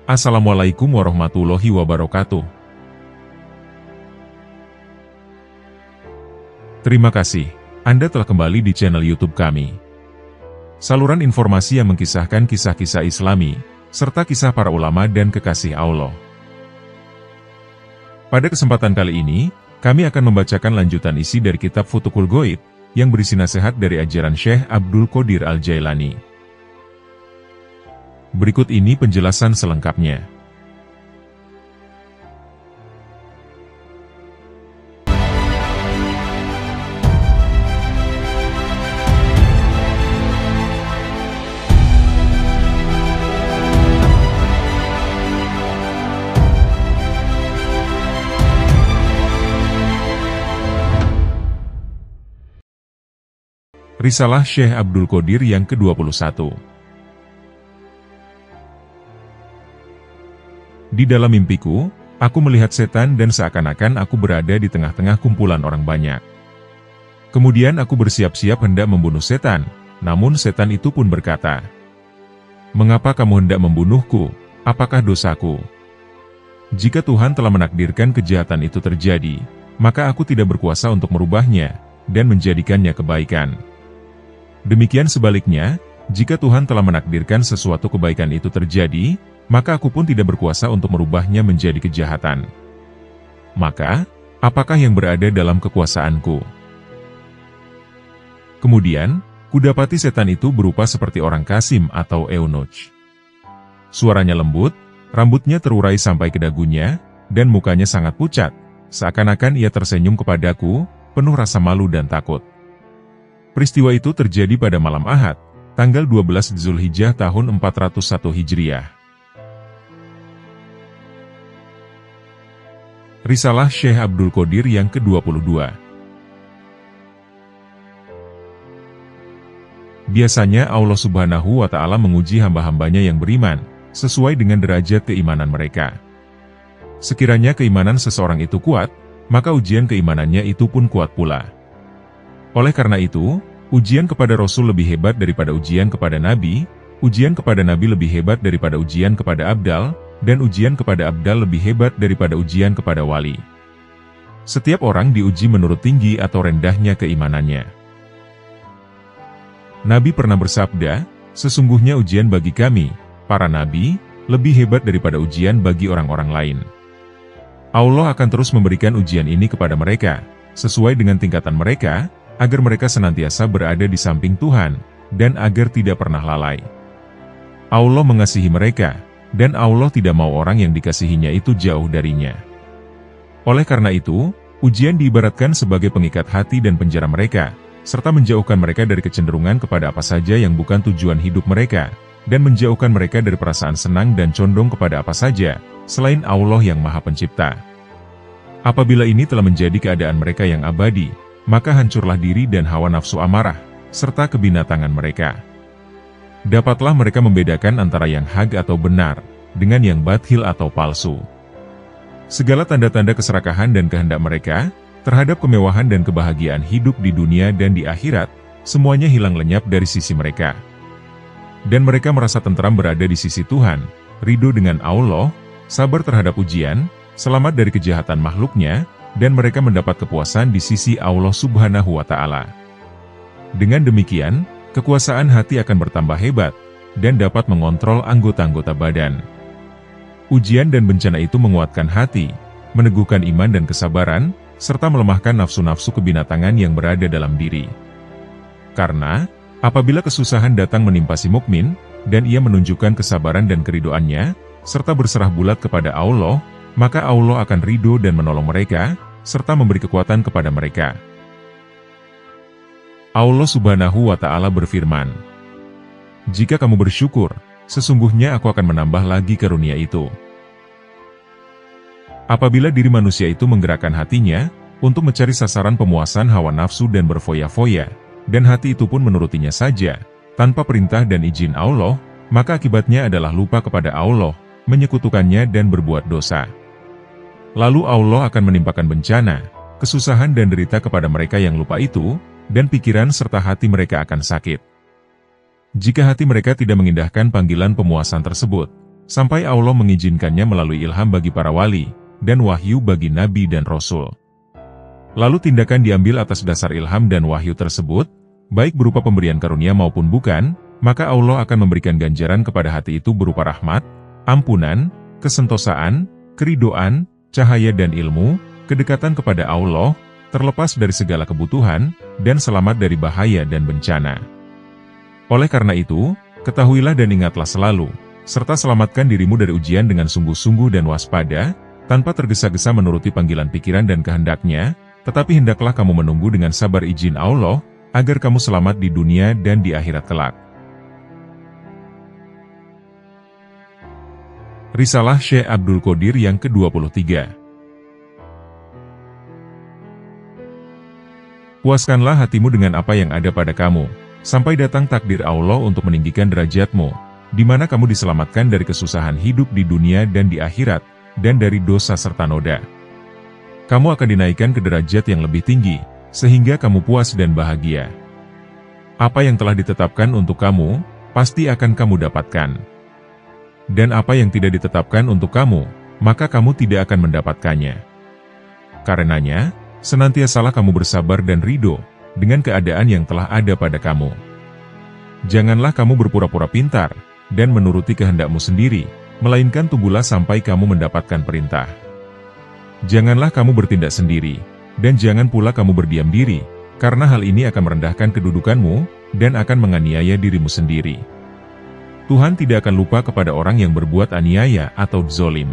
Assalamualaikum warahmatullahi wabarakatuh. Terima kasih, Anda telah kembali di channel YouTube kami. Saluran informasi yang mengkisahkan kisah-kisah Islami, serta kisah para ulama dan kekasih Allah. Pada kesempatan kali ini, kami akan membacakan lanjutan isi dari kitab Futuhul Ghaib, yang berisi nasihat dari ajaran Syekh Abdul Qadir Al-Jailani. Berikut ini penjelasan selengkapnya. Risalah Syekh Abdul Qadir yang ke-21. Di dalam mimpiku, aku melihat setan dan seakan-akan aku berada di tengah-tengah kumpulan orang banyak. Kemudian aku bersiap-siap hendak membunuh setan, namun setan itu pun berkata, "Mengapa kamu hendak membunuhku? Apakah dosaku? Jika Tuhan telah menakdirkan kejahatan itu terjadi, maka aku tidak berkuasa untuk merubahnya dan menjadikannya kebaikan. Demikian sebaliknya, jika Tuhan telah menakdirkan sesuatu kebaikan itu terjadi, maka aku pun tidak berkuasa untuk merubahnya menjadi kejahatan. Maka, apakah yang berada dalam kekuasaanku?" Kemudian, kudapati setan itu berupa seperti orang Kasim atau eunuch. Suaranya lembut, rambutnya terurai sampai ke dagunya, dan mukanya sangat pucat, seakan-akan ia tersenyum kepadaku, penuh rasa malu dan takut. Peristiwa itu terjadi pada malam Ahad, tanggal 12 Zulhijjah tahun 401 Hijriah. Risalah Syekh Abdul Qadir yang ke-22. Biasanya Allah Subhanahu wa Ta'ala menguji hamba-hambanya yang beriman, sesuai dengan derajat keimanan mereka. Sekiranya keimanan seseorang itu kuat, maka ujian keimanannya itu pun kuat pula. Oleh karena itu, ujian kepada Rasul lebih hebat daripada ujian kepada Nabi, ujian kepada Nabi lebih hebat daripada ujian kepada Abdal, dan ujian kepada Abdal lebih hebat daripada ujian kepada Wali. Setiap orang diuji menurut tinggi atau rendahnya keimanannya. Nabi pernah bersabda, "Sesungguhnya ujian bagi kami, para Nabi, lebih hebat daripada ujian bagi orang-orang lain. Allah akan terus memberikan ujian ini kepada mereka, sesuai dengan tingkatan mereka, agar mereka senantiasa berada di samping Tuhan, dan agar tidak pernah lalai. Allah mengasihi mereka, dan Allah tidak mau orang yang dikasihinya itu jauh darinya. Oleh karena itu, ujian diibaratkan sebagai pengikat hati dan penjara mereka, serta menjauhkan mereka dari kecenderungan kepada apa saja yang bukan tujuan hidup mereka, dan menjauhkan mereka dari perasaan senang dan condong kepada apa saja, selain Allah yang Maha Pencipta. Apabila ini telah menjadi keadaan mereka yang abadi, maka hancurlah diri dan hawa nafsu amarah, serta kebinatangan mereka. Dapatlah mereka membedakan antara yang hak atau benar, dengan yang batil atau palsu. Segala tanda-tanda keserakahan dan kehendak mereka, terhadap kemewahan dan kebahagiaan hidup di dunia dan di akhirat, semuanya hilang lenyap dari sisi mereka. Dan mereka merasa tentram berada di sisi Tuhan, ridho dengan Allah, sabar terhadap ujian, selamat dari kejahatan makhluknya, dan mereka mendapat kepuasan di sisi Allah Subhanahu wa Ta'ala. Dengan demikian, kekuasaan hati akan bertambah hebat, dan dapat mengontrol anggota-anggota badan. Ujian dan bencana itu menguatkan hati, meneguhkan iman dan kesabaran, serta melemahkan nafsu-nafsu kebinatangan yang berada dalam diri. Karena, apabila kesusahan datang menimpa si mukmin, dan ia menunjukkan kesabaran dan keridoannya, serta berserah bulat kepada Allah, maka Allah akan ridho dan menolong mereka, serta memberi kekuatan kepada mereka. Allah Subhanahu wa Ta'ala berfirman, "Jika kamu bersyukur, sesungguhnya aku akan menambah lagi karunia itu." Apabila diri manusia itu menggerakkan hatinya, untuk mencari sasaran pemuasan hawa nafsu dan berfoya-foya, dan hati itu pun menurutinya saja, tanpa perintah dan izin Allah, maka akibatnya adalah lupa kepada Allah, menyekutukannya dan berbuat dosa. Lalu Allah akan menimpakan bencana, kesusahan dan derita kepada mereka yang lupa itu, dan pikiran serta hati mereka akan sakit. Jika hati mereka tidak mengindahkan panggilan pemuasan tersebut, sampai Allah mengizinkannya melalui ilham bagi para wali, dan wahyu bagi nabi dan rasul. Lalu tindakan diambil atas dasar ilham dan wahyu tersebut, baik berupa pemberian karunia maupun bukan, maka Allah akan memberikan ganjaran kepada hati itu berupa rahmat, ampunan, kesentosaan, keridoan, cahaya dan ilmu, kedekatan kepada Allah, terlepas dari segala kebutuhan, dan selamat dari bahaya dan bencana. Oleh karena itu, ketahuilah dan ingatlah selalu, serta selamatkan dirimu dari ujian dengan sungguh-sungguh dan waspada, tanpa tergesa-gesa menuruti panggilan pikiran dan kehendaknya, tetapi hendaklah kamu menunggu dengan sabar izin Allah, agar kamu selamat di dunia dan di akhirat kelak. Risalah Syekh Abdul Qadir yang ke-23. Puaskanlah hatimu dengan apa yang ada pada kamu, sampai datang takdir Allah untuk meninggikan derajatmu, di mana kamu diselamatkan dari kesusahan hidup di dunia dan di akhirat, dan dari dosa serta noda. Kamu akan dinaikkan ke derajat yang lebih tinggi, sehingga kamu puas dan bahagia. Apa yang telah ditetapkan untuk kamu, pasti akan kamu dapatkan. Dan apa yang tidak ditetapkan untuk kamu, maka kamu tidak akan mendapatkannya. Karenanya, senantiasalah kamu bersabar dan ridho, dengan keadaan yang telah ada pada kamu. Janganlah kamu berpura-pura pintar, dan menuruti kehendakmu sendiri, melainkan tunggulah sampai kamu mendapatkan perintah. Janganlah kamu bertindak sendiri, dan jangan pula kamu berdiam diri, karena hal ini akan merendahkan kedudukanmu, dan akan menganiaya dirimu sendiri. Tuhan tidak akan lupa kepada orang yang berbuat aniaya atau zolim.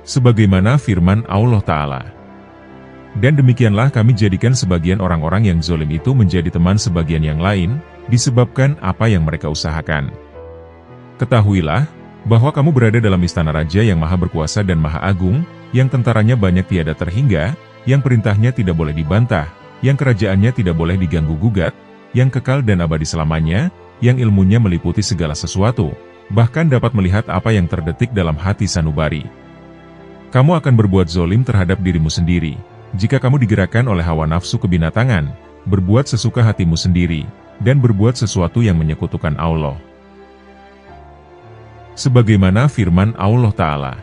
Sebagaimana firman Allah Ta'ala. Dan demikianlah kami jadikan sebagian orang-orang yang zolim itu menjadi teman sebagian yang lain, disebabkan apa yang mereka usahakan. Ketahuilah, bahwa kamu berada dalam istana raja yang maha berkuasa dan maha agung, yang tentaranya banyak tiada terhingga, yang perintahnya tidak boleh dibantah, yang kerajaannya tidak boleh diganggu-gugat, yang kekal dan abadi selamanya, yang ilmunya meliputi segala sesuatu, bahkan dapat melihat apa yang terdetik dalam hati sanubari. Kamu akan berbuat zolim terhadap dirimu sendiri, jika kamu digerakkan oleh hawa nafsu kebinatangan, berbuat sesuka hatimu sendiri, dan berbuat sesuatu yang menyekutukan Allah. Sebagaimana firman Allah Ta'ala.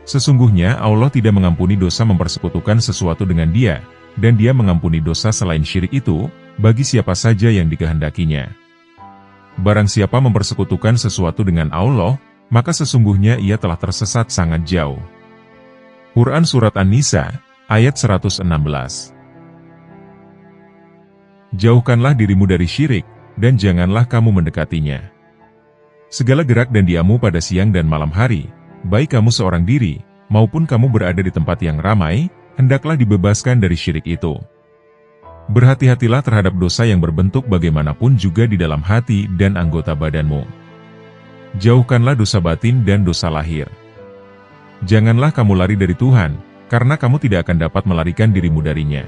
Sesungguhnya Allah tidak mengampuni dosa mempersekutukan sesuatu dengan Dia, dan Dia mengampuni dosa selain syirik itu, bagi siapa saja yang dikehendakinya. Barang siapa mempersekutukan sesuatu dengan Allah, maka sesungguhnya ia telah tersesat sangat jauh. Quran Surat An-Nisa, ayat 116. Jauhkanlah dirimu dari syirik, dan janganlah kamu mendekatinya. Segala gerak dan diammu pada siang dan malam hari, baik kamu seorang diri, maupun kamu berada di tempat yang ramai, hendaklah dibebaskan dari syirik itu. Berhati-hatilah terhadap dosa yang berbentuk bagaimanapun juga di dalam hati dan anggota badanmu. Jauhkanlah dosa batin dan dosa lahir. Janganlah kamu lari dari Tuhan, karena kamu tidak akan dapat melarikan dirimu darinya.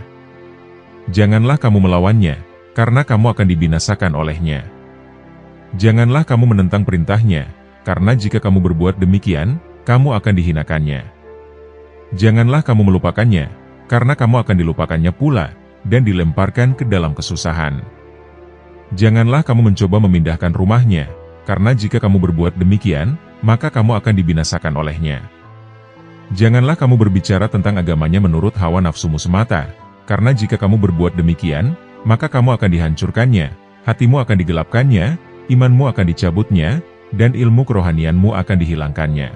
Janganlah kamu melawannya, karena kamu akan dibinasakan olehnya. Janganlah kamu menentang perintahnya, karena jika kamu berbuat demikian, kamu akan dihinakannya. Janganlah kamu melupakannya, karena kamu akan dilupakannya pula, dan dilemparkan ke dalam kesusahan. Janganlah kamu mencoba memindahkan rumahnya, karena jika kamu berbuat demikian, maka kamu akan dibinasakan olehnya. Janganlah kamu berbicara tentang agamanya menurut hawa nafsumu semata, karena jika kamu berbuat demikian, maka kamu akan dihancurkannya, hatimu akan digelapkannya, imanmu akan dicabutnya, dan ilmu kerohanianmu akan dihilangkannya.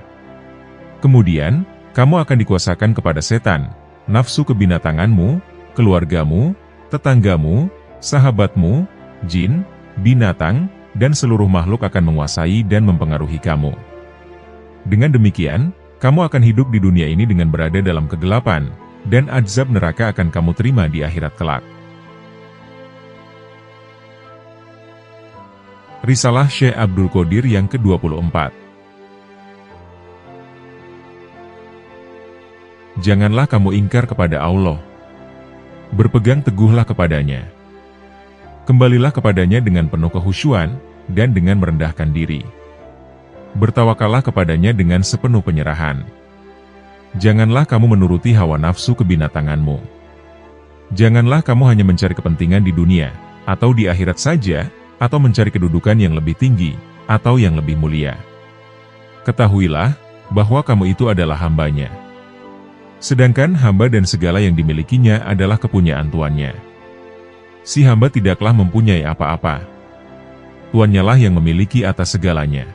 Kemudian, kamu akan dikuasakan kepada setan, nafsu kebinatanganmu, keluargamu, tetanggamu, sahabatmu, jin, binatang, dan seluruh makhluk akan menguasai dan mempengaruhi kamu. Dengan demikian, kamu akan hidup di dunia ini dengan berada dalam kegelapan, dan azab neraka akan kamu terima di akhirat kelak. Risalah Syekh Abdul Qadir yang ke-24. Janganlah kamu ingkar kepada Allah. Berpegang teguhlah kepadanya. Kembalilah kepadanya dengan penuh kehusyuan, dan dengan merendahkan diri. Bertawakallah kepadanya dengan sepenuh penyerahan. Janganlah kamu menuruti hawa nafsu kebinatanganmu. Janganlah kamu hanya mencari kepentingan di dunia, atau di akhirat saja, atau mencari kedudukan yang lebih tinggi, atau yang lebih mulia. Ketahuilah, bahwa kamu itu adalah hamba-Nya. Sedangkan hamba dan segala yang dimilikinya adalah kepunyaan tuannya. Si hamba tidaklah mempunyai apa-apa. Tuannya lah yang memiliki atas segalanya.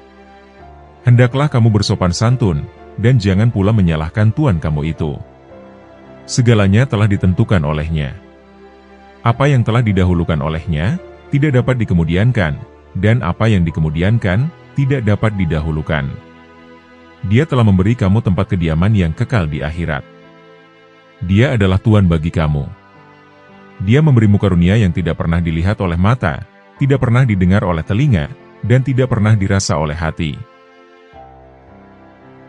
Hendaklah kamu bersopan santun, dan jangan pula menyalahkan Tuan kamu itu. Segalanya telah ditentukan olehnya. Apa yang telah didahulukan olehnya, tidak dapat dikemudiankan, dan apa yang dikemudiankan, tidak dapat didahulukan. Dia telah memberi kamu tempat kediaman yang kekal di akhirat. Dia adalah Tuan bagi kamu. Dia memberimu karunia yang tidak pernah dilihat oleh mata, tidak pernah didengar oleh telinga, dan tidak pernah dirasa oleh hati.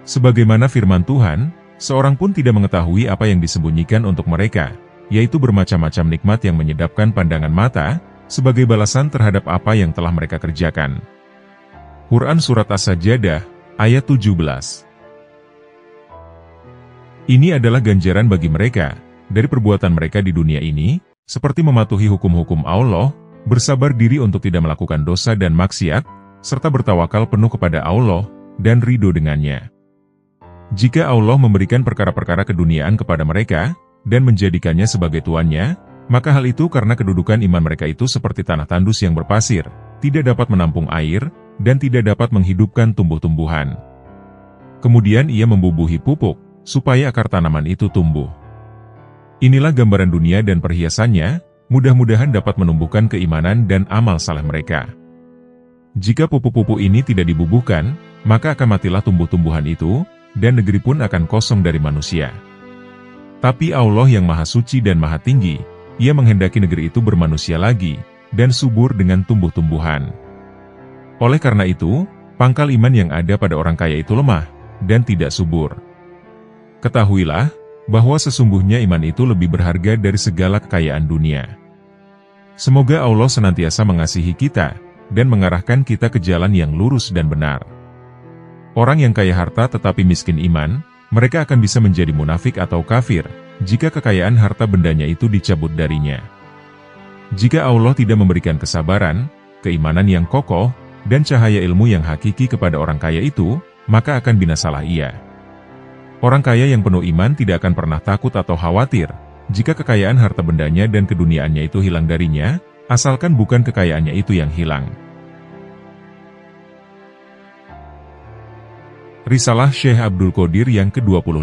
Sebagaimana firman Tuhan, seorang pun tidak mengetahui apa yang disembunyikan untuk mereka, yaitu bermacam-macam nikmat yang menyedapkan pandangan mata, sebagai balasan terhadap apa yang telah mereka kerjakan. Quran Surat As-Sajdah, ayat 17. Ini adalah ganjaran bagi mereka, dari perbuatan mereka di dunia ini, seperti mematuhi hukum-hukum Allah, bersabar diri untuk tidak melakukan dosa dan maksiat, serta bertawakal penuh kepada Allah, dan ridho dengannya. Jika Allah memberikan perkara-perkara keduniaan kepada mereka, dan menjadikannya sebagai tuannya, maka hal itu karena kedudukan iman mereka itu seperti tanah tandus yang berpasir, tidak dapat menampung air, dan tidak dapat menghidupkan tumbuh-tumbuhan. Kemudian ia membubuhi pupuk, supaya akar tanaman itu tumbuh. Inilah gambaran dunia dan perhiasannya, mudah-mudahan dapat menumbuhkan keimanan dan amal saleh mereka. Jika pupuk-pupuk ini tidak dibubuhkan, maka akan matilah tumbuh-tumbuhan itu, dan negeri pun akan kosong dari manusia. Tapi Allah yang Maha Suci dan Maha Tinggi, Ia menghendaki negeri itu bermanusia lagi, dan subur dengan tumbuh-tumbuhan. Oleh karena itu, pangkal iman yang ada pada orang kaya itu lemah, dan tidak subur. Ketahuilah, bahwa sesungguhnya iman itu lebih berharga dari segala kekayaan dunia. Semoga Allah senantiasa mengasihi kita, dan mengarahkan kita ke jalan yang lurus dan benar. Orang yang kaya harta tetapi miskin iman, mereka akan bisa menjadi munafik atau kafir, jika kekayaan harta bendanya itu dicabut darinya. Jika Allah tidak memberikan kesabaran, keimanan yang kokoh, dan cahaya ilmu yang hakiki kepada orang kaya itu, maka akan binasalah ia. Orang kaya yang penuh iman tidak akan pernah takut atau khawatir, jika kekayaan harta bendanya dan keduniaannya itu hilang darinya, asalkan bukan kekayaannya itu yang hilang. Risalah Syekh Abdul Qadir yang ke-25.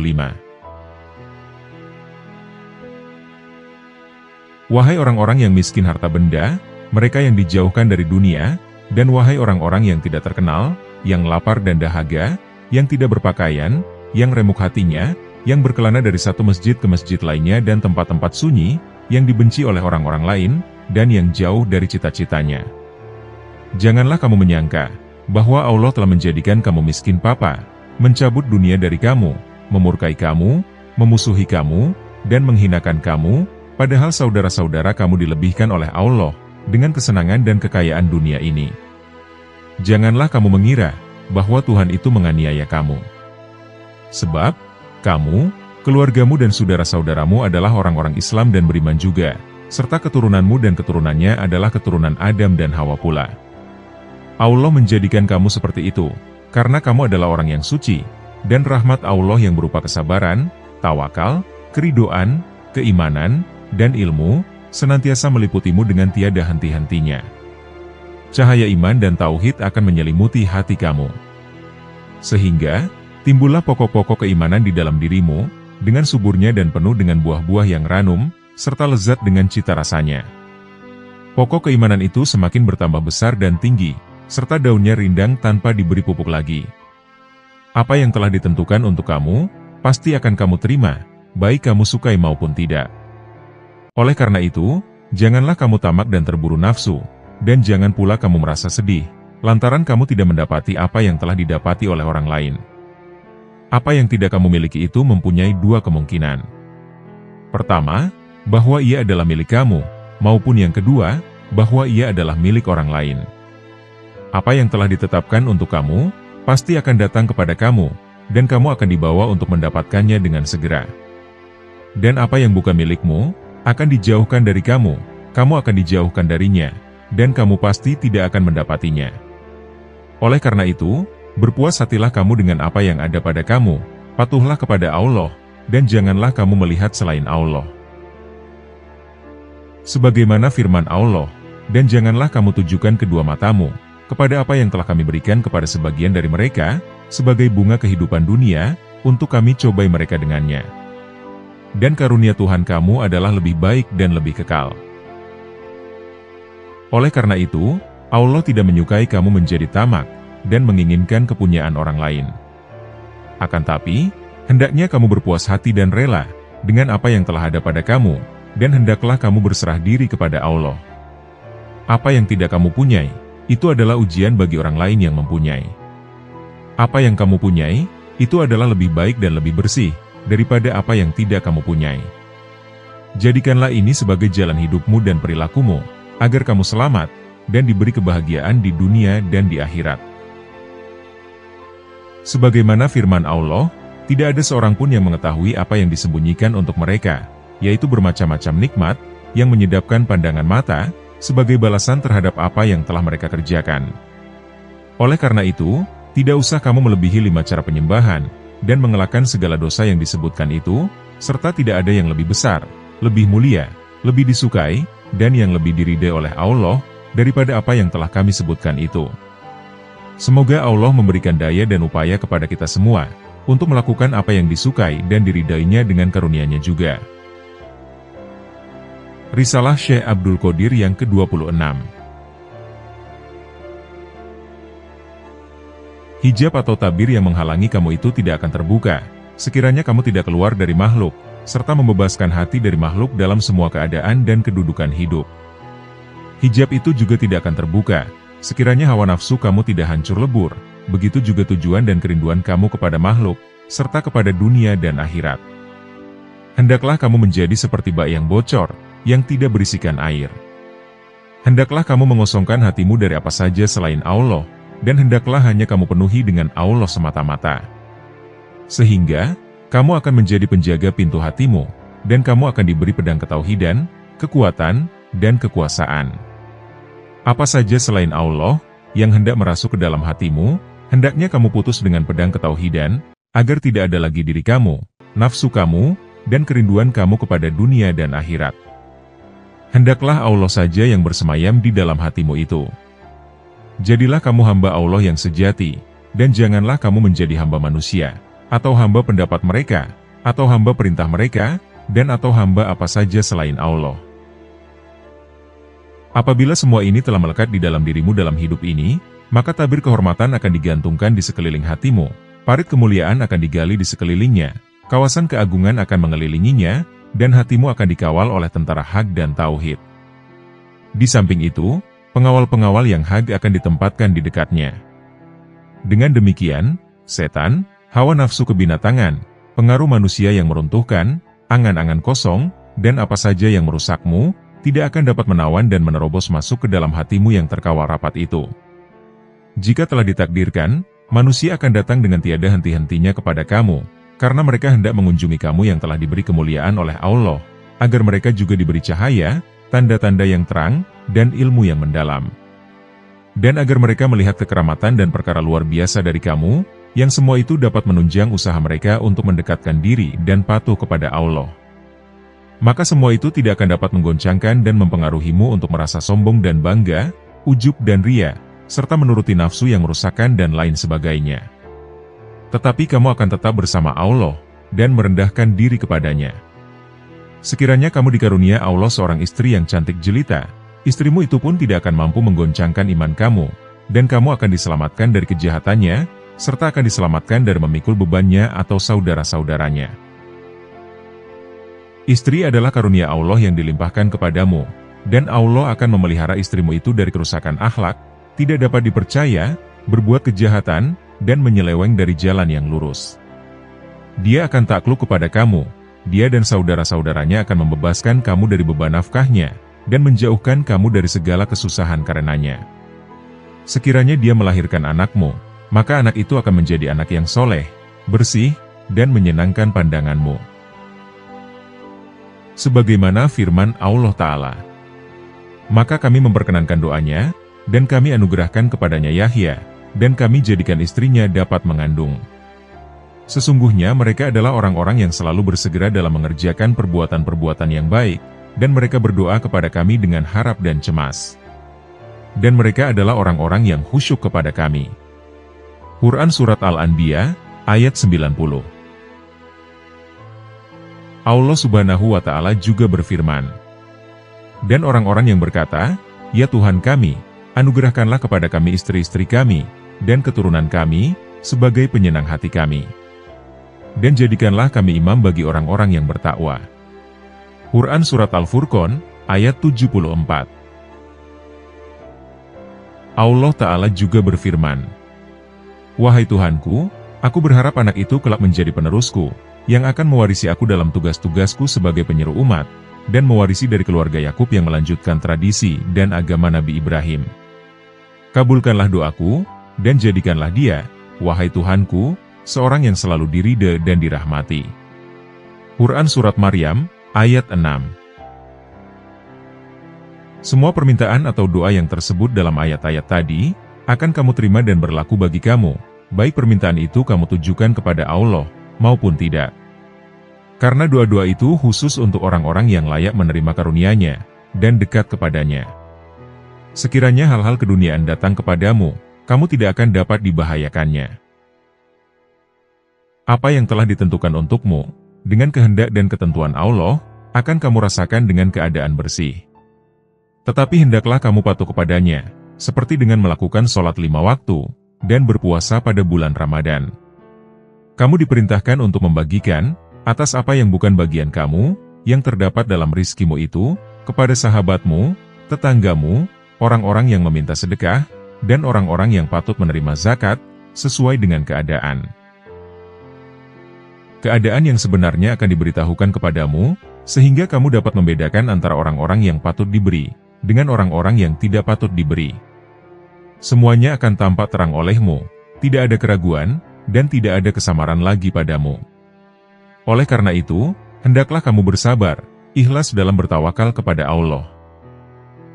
Wahai orang-orang yang miskin harta benda, mereka yang dijauhkan dari dunia, dan wahai orang-orang yang tidak terkenal, yang lapar dan dahaga, yang tidak berpakaian, yang remuk hatinya, yang berkelana dari satu masjid ke masjid lainnya dan tempat-tempat sunyi, yang dibenci oleh orang-orang lain, dan yang jauh dari cita-citanya. Janganlah kamu menyangka, bahwa Allah telah menjadikan kamu miskin papa, mencabut dunia dari kamu, memurkai kamu, memusuhi kamu, dan menghinakan kamu, padahal saudara-saudara kamu dilebihkan oleh Allah, dengan kesenangan dan kekayaan dunia ini. Janganlah kamu mengira, bahwa Tuhan itu menganiaya kamu. Sebab, kamu, keluargamu dan saudara-saudaramu adalah orang-orang Islam dan beriman juga, serta keturunanmu dan keturunannya adalah keturunan Adam dan Hawa pula. Allah menjadikan kamu seperti itu, karena kamu adalah orang yang suci, dan rahmat Allah yang berupa kesabaran, tawakal, keridoan, keimanan, dan ilmu, senantiasa meliputimu dengan tiada henti-hentinya. Cahaya iman dan tauhid akan menyelimuti hati kamu. Sehingga, timbullah pokok-pokok keimanan di dalam dirimu, dengan suburnya dan penuh dengan buah-buah yang ranum, serta lezat dengan cita rasanya. Pokok keimanan itu semakin bertambah besar dan tinggi, serta daunnya rindang tanpa diberi pupuk lagi. Apa yang telah ditentukan untuk kamu, pasti akan kamu terima, baik kamu sukai maupun tidak. Oleh karena itu, janganlah kamu tamak dan terburu nafsu, dan jangan pula kamu merasa sedih, lantaran kamu tidak mendapati apa yang telah didapati oleh orang lain. Apa yang tidak kamu miliki itu mempunyai dua kemungkinan. Pertama, bahwa ia adalah milik kamu, maupun yang kedua, bahwa ia adalah milik orang lain. Apa yang telah ditetapkan untuk kamu, pasti akan datang kepada kamu, dan kamu akan dibawa untuk mendapatkannya dengan segera. Dan apa yang bukan milikmu, akan dijauhkan dari kamu akan dijauhkan darinya, dan kamu pasti tidak akan mendapatinya. Oleh karena itu, berpuas hatilah kamu dengan apa yang ada pada kamu, patuhlah kepada Allah, dan janganlah kamu melihat selain Allah. Sebagaimana firman Allah, dan janganlah kamu tujukan kedua matamu kepada apa yang telah kami berikan kepada sebagian dari mereka, sebagai bunga kehidupan dunia, untuk kami cobai mereka dengannya. Dan karunia Tuhan kamu adalah lebih baik dan lebih kekal. Oleh karena itu, Allah tidak menyukai kamu menjadi tamak, dan menginginkan kepunyaan orang lain. Akan tapi, hendaknya kamu berpuas hati dan rela, dengan apa yang telah ada pada kamu, dan hendaklah kamu berserah diri kepada Allah. Apa yang tidak kamu punyai, itu adalah ujian bagi orang lain yang mempunyai. Apa yang kamu punyai, itu adalah lebih baik dan lebih bersih, daripada apa yang tidak kamu punyai. Jadikanlah ini sebagai jalan hidupmu dan perilakumu, agar kamu selamat, dan diberi kebahagiaan di dunia dan di akhirat. Sebagaimana firman Allah, tidak ada seorang pun yang mengetahui apa yang disembunyikan untuk mereka, yaitu bermacam-macam nikmat, yang menyedapkan pandangan mata, sebagai balasan terhadap apa yang telah mereka kerjakan. Oleh karena itu, tidak usah kamu melebihi 5 cara penyembahan, dan mengelakkan segala dosa yang disebutkan itu, serta tidak ada yang lebih besar, lebih mulia, lebih disukai, dan yang lebih diridai oleh Allah, daripada apa yang telah kami sebutkan itu. Semoga Allah memberikan daya dan upaya kepada kita semua, untuk melakukan apa yang disukai dan diridainya dengan karunia-Nya juga. Risalah Syekh Abdul Qadir yang ke-26. Hijab atau tabir yang menghalangi kamu itu tidak akan terbuka, sekiranya kamu tidak keluar dari makhluk, serta membebaskan hati dari makhluk dalam semua keadaan dan kedudukan hidup. Hijab itu juga tidak akan terbuka, sekiranya hawa nafsu kamu tidak hancur lebur, begitu juga tujuan dan kerinduan kamu kepada makhluk, serta kepada dunia dan akhirat. Hendaklah kamu menjadi seperti bak yang bocor, yang tidak berisikan air. Hendaklah kamu mengosongkan hatimu dari apa saja selain Allah, dan hendaklah hanya kamu penuhi dengan Allah semata-mata. Sehingga, kamu akan menjadi penjaga pintu hatimu, dan kamu akan diberi pedang ketauhidan, kekuatan, dan kekuasaan. Apa saja selain Allah, yang hendak merasuk ke dalam hatimu, hendaknya kamu putus dengan pedang ketauhidan, agar tidak ada lagi diri kamu, nafsu kamu, dan kerinduan kamu kepada dunia dan akhirat. Hendaklah Allah saja yang bersemayam di dalam hatimu itu. Jadilah kamu hamba Allah yang sejati, dan janganlah kamu menjadi hamba manusia, atau hamba pendapat mereka, atau hamba perintah mereka, dan atau hamba apa saja selain Allah. Apabila semua ini telah melekat di dalam dirimu dalam hidup ini, maka tabir kehormatan akan digantungkan di sekeliling hatimu, parit kemuliaan akan digali di sekelilingnya, kawasan keagungan akan mengelilinginya, dan hatimu akan dikawal oleh tentara hak dan tauhid. Di samping itu, pengawal-pengawal yang hak akan ditempatkan di dekatnya. Dengan demikian, setan, hawa nafsu kebinatangan, pengaruh manusia yang meruntuhkan, angan-angan kosong, dan apa saja yang merusakmu, tidak akan dapat menawan dan menerobos masuk ke dalam hatimu yang terkawal rapat itu. Jika telah ditakdirkan, manusia akan datang dengan tiada henti-hentinya kepada kamu, karena mereka hendak mengunjungi kamu yang telah diberi kemuliaan oleh Allah, agar mereka juga diberi cahaya, tanda-tanda yang terang, dan ilmu yang mendalam. Dan agar mereka melihat kekeramatan dan perkara luar biasa dari kamu, yang semua itu dapat menunjang usaha mereka untuk mendekatkan diri dan patuh kepada Allah. Maka semua itu tidak akan dapat menggoncangkan dan mempengaruhimu untuk merasa sombong dan bangga, ujub dan ria, serta menuruti nafsu yang merusakkan dan lain sebagainya. Tetapi kamu akan tetap bersama Allah, dan merendahkan diri kepadanya. Sekiranya kamu dikarunia Allah seorang istri yang cantik jelita, istrimu itu pun tidak akan mampu menggoncangkan iman kamu, dan kamu akan diselamatkan dari kejahatannya, serta akan diselamatkan dari memikul bebannya atau saudara-saudaranya. Istri adalah karunia Allah yang dilimpahkan kepadamu, dan Allah akan memelihara istrimu itu dari kerusakan akhlak, tidak dapat dipercaya, berbuat kejahatan, dan menyeleweng dari jalan yang lurus. Dia akan takluk kepada kamu, dia dan saudara-saudaranya akan membebaskan kamu dari beban nafkahnya, dan menjauhkan kamu dari segala kesusahan karenanya. Sekiranya dia melahirkan anakmu, maka anak itu akan menjadi anak yang soleh, bersih, dan menyenangkan pandanganmu. Sebagaimana firman Allah Ta'ala. Maka kami memperkenankan doanya, dan kami anugerahkan kepadanya Yahya, dan kami jadikan istrinya dapat mengandung. Sesungguhnya mereka adalah orang-orang yang selalu bersegera dalam mengerjakan perbuatan-perbuatan yang baik, dan mereka berdoa kepada kami dengan harap dan cemas. Dan mereka adalah orang-orang yang khusyuk kepada kami. Quran Surat Al-Anbiya, ayat 90. Allah Subhanahu wa Ta'ala juga berfirman, "Dan orang-orang yang berkata, 'Ya Tuhan kami, anugerahkanlah kepada kami istri-istri kami, dan keturunan kami, sebagai penyenang hati kami. Dan jadikanlah kami imam bagi orang-orang yang bertakwa.'" Quran Surat Al-Furqan, ayat 74. Allah Ta'ala juga berfirman, "Wahai Tuhanku, aku berharap anak itu kelak menjadi penerusku, yang akan mewarisi aku dalam tugas-tugasku sebagai penyeru umat, dan mewarisi dari keluarga Yakub yang melanjutkan tradisi dan agama Nabi Ibrahim. Kabulkanlah doaku, dan jadikanlah dia, wahai Tuhanku, seorang yang selalu diridha dan dirahmati." Quran Surat Maryam, ayat 6. Semua permintaan atau doa yang tersebut dalam ayat-ayat tadi, akan kamu terima dan berlaku bagi kamu, baik permintaan itu kamu tujukan kepada Allah, maupun tidak. Karena doa-doa itu khusus untuk orang-orang yang layak menerima karunia-Nya, dan dekat kepadanya. Sekiranya hal-hal keduniaan datang kepadamu, kamu tidak akan dapat dibahayakannya. Apa yang telah ditentukan untukmu, dengan kehendak dan ketentuan Allah, akan kamu rasakan dengan keadaan bersih. Tetapi hendaklah kamu patuh kepadanya, seperti dengan melakukan sholat 5 waktu, dan berpuasa pada bulan Ramadan. Kamu diperintahkan untuk membagikan, atas apa yang bukan bagian kamu, yang terdapat dalam rizkimu itu, kepada sahabatmu, tetanggamu, orang-orang yang meminta sedekah, dan orang-orang yang patut menerima zakat, sesuai dengan keadaan. Keadaan yang sebenarnya akan diberitahukan kepadamu, sehingga kamu dapat membedakan antara orang-orang yang patut diberi, dengan orang-orang yang tidak patut diberi. Semuanya akan tampak terang olehmu, tidak ada keraguan, dan tidak ada kesamaran lagi padamu. Oleh karena itu, hendaklah kamu bersabar, ikhlas dalam bertawakal kepada Allah.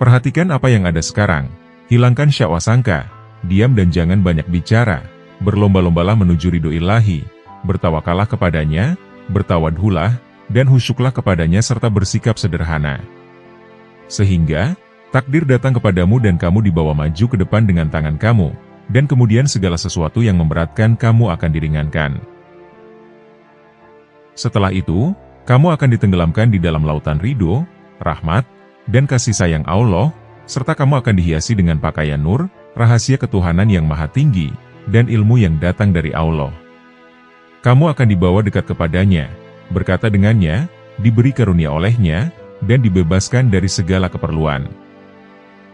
Perhatikan apa yang ada sekarang, hilangkan syahwat sangka, diam dan jangan banyak bicara, berlomba-lombalah menuju ridho Ilahi, bertawakallah kepadanya, bertawadhulah, dan husyuklah kepadanya serta bersikap sederhana. Sehingga, takdir datang kepadamu dan kamu dibawa maju ke depan dengan tangan kamu, dan kemudian segala sesuatu yang memberatkan kamu akan diringankan. Setelah itu, kamu akan ditenggelamkan di dalam lautan ridho, rahmat, dan kasih sayang Allah, serta kamu akan dihiasi dengan pakaian nur, rahasia ketuhanan yang maha tinggi, dan ilmu yang datang dari Allah. Kamu akan dibawa dekat kepadanya, berkata dengannya, diberi karunia olehnya, dan dibebaskan dari segala keperluan.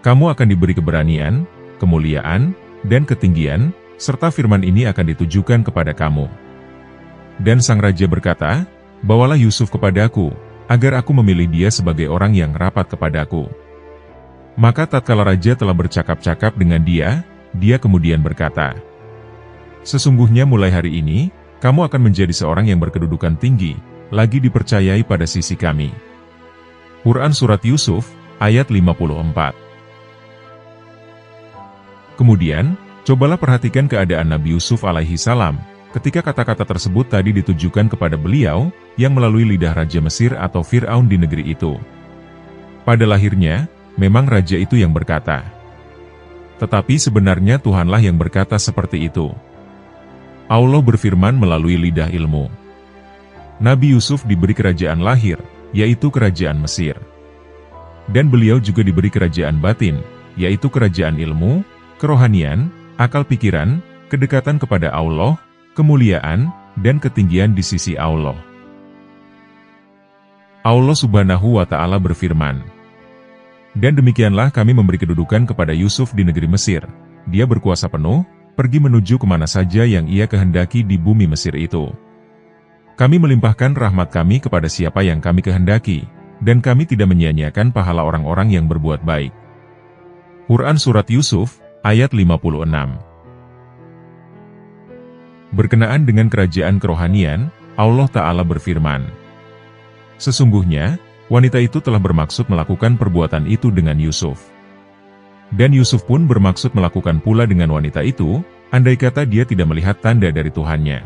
Kamu akan diberi keberanian, kemuliaan, dan ketinggian, serta firman ini akan ditujukan kepada kamu. Dan sang raja berkata, "Bawalah Yusuf kepadaku, agar aku memilih dia sebagai orang yang rapat kepadaku." Maka tatkala raja telah bercakap-cakap dengan dia, dia kemudian berkata, "Sesungguhnya mulai hari ini, kamu akan menjadi seorang yang berkedudukan tinggi, lagi dipercayai pada sisi kami." Quran Surat Yusuf, ayat 54. Kemudian, cobalah perhatikan keadaan Nabi Yusuf alaihi salam, ketika kata-kata tersebut tadi ditujukan kepada beliau, yang melalui lidah Raja Mesir atau Fir'aun di negeri itu. Pada lahirnya, memang raja itu yang berkata. Tetapi sebenarnya Tuhanlah yang berkata seperti itu. Allah berfirman melalui lidah ilmu. Nabi Yusuf diberi kerajaan lahir, yaitu kerajaan Mesir. Dan beliau juga diberi kerajaan batin, yaitu kerajaan ilmu, kerohanian, akal pikiran, kedekatan kepada Allah, kemuliaan, dan ketinggian di sisi Allah. Allah Subhanahu wa Ta'ala berfirman, "Dan demikianlah kami memberi kedudukan kepada Yusuf di negeri Mesir. Dia berkuasa penuh, pergi menuju kemana saja yang ia kehendaki di bumi Mesir itu. Kami melimpahkan rahmat kami kepada siapa yang kami kehendaki, dan kami tidak menyia-nyiakan pahala orang-orang yang berbuat baik." Quran Surat Yusuf, ayat 56. Berkenaan dengan kerajaan kerohanian, Allah Ta'ala berfirman, "Sesungguhnya, wanita itu telah bermaksud melakukan perbuatan itu dengan Yusuf. Dan Yusuf pun bermaksud melakukan pula dengan wanita itu, andai kata dia tidak melihat tanda dari Tuhannya.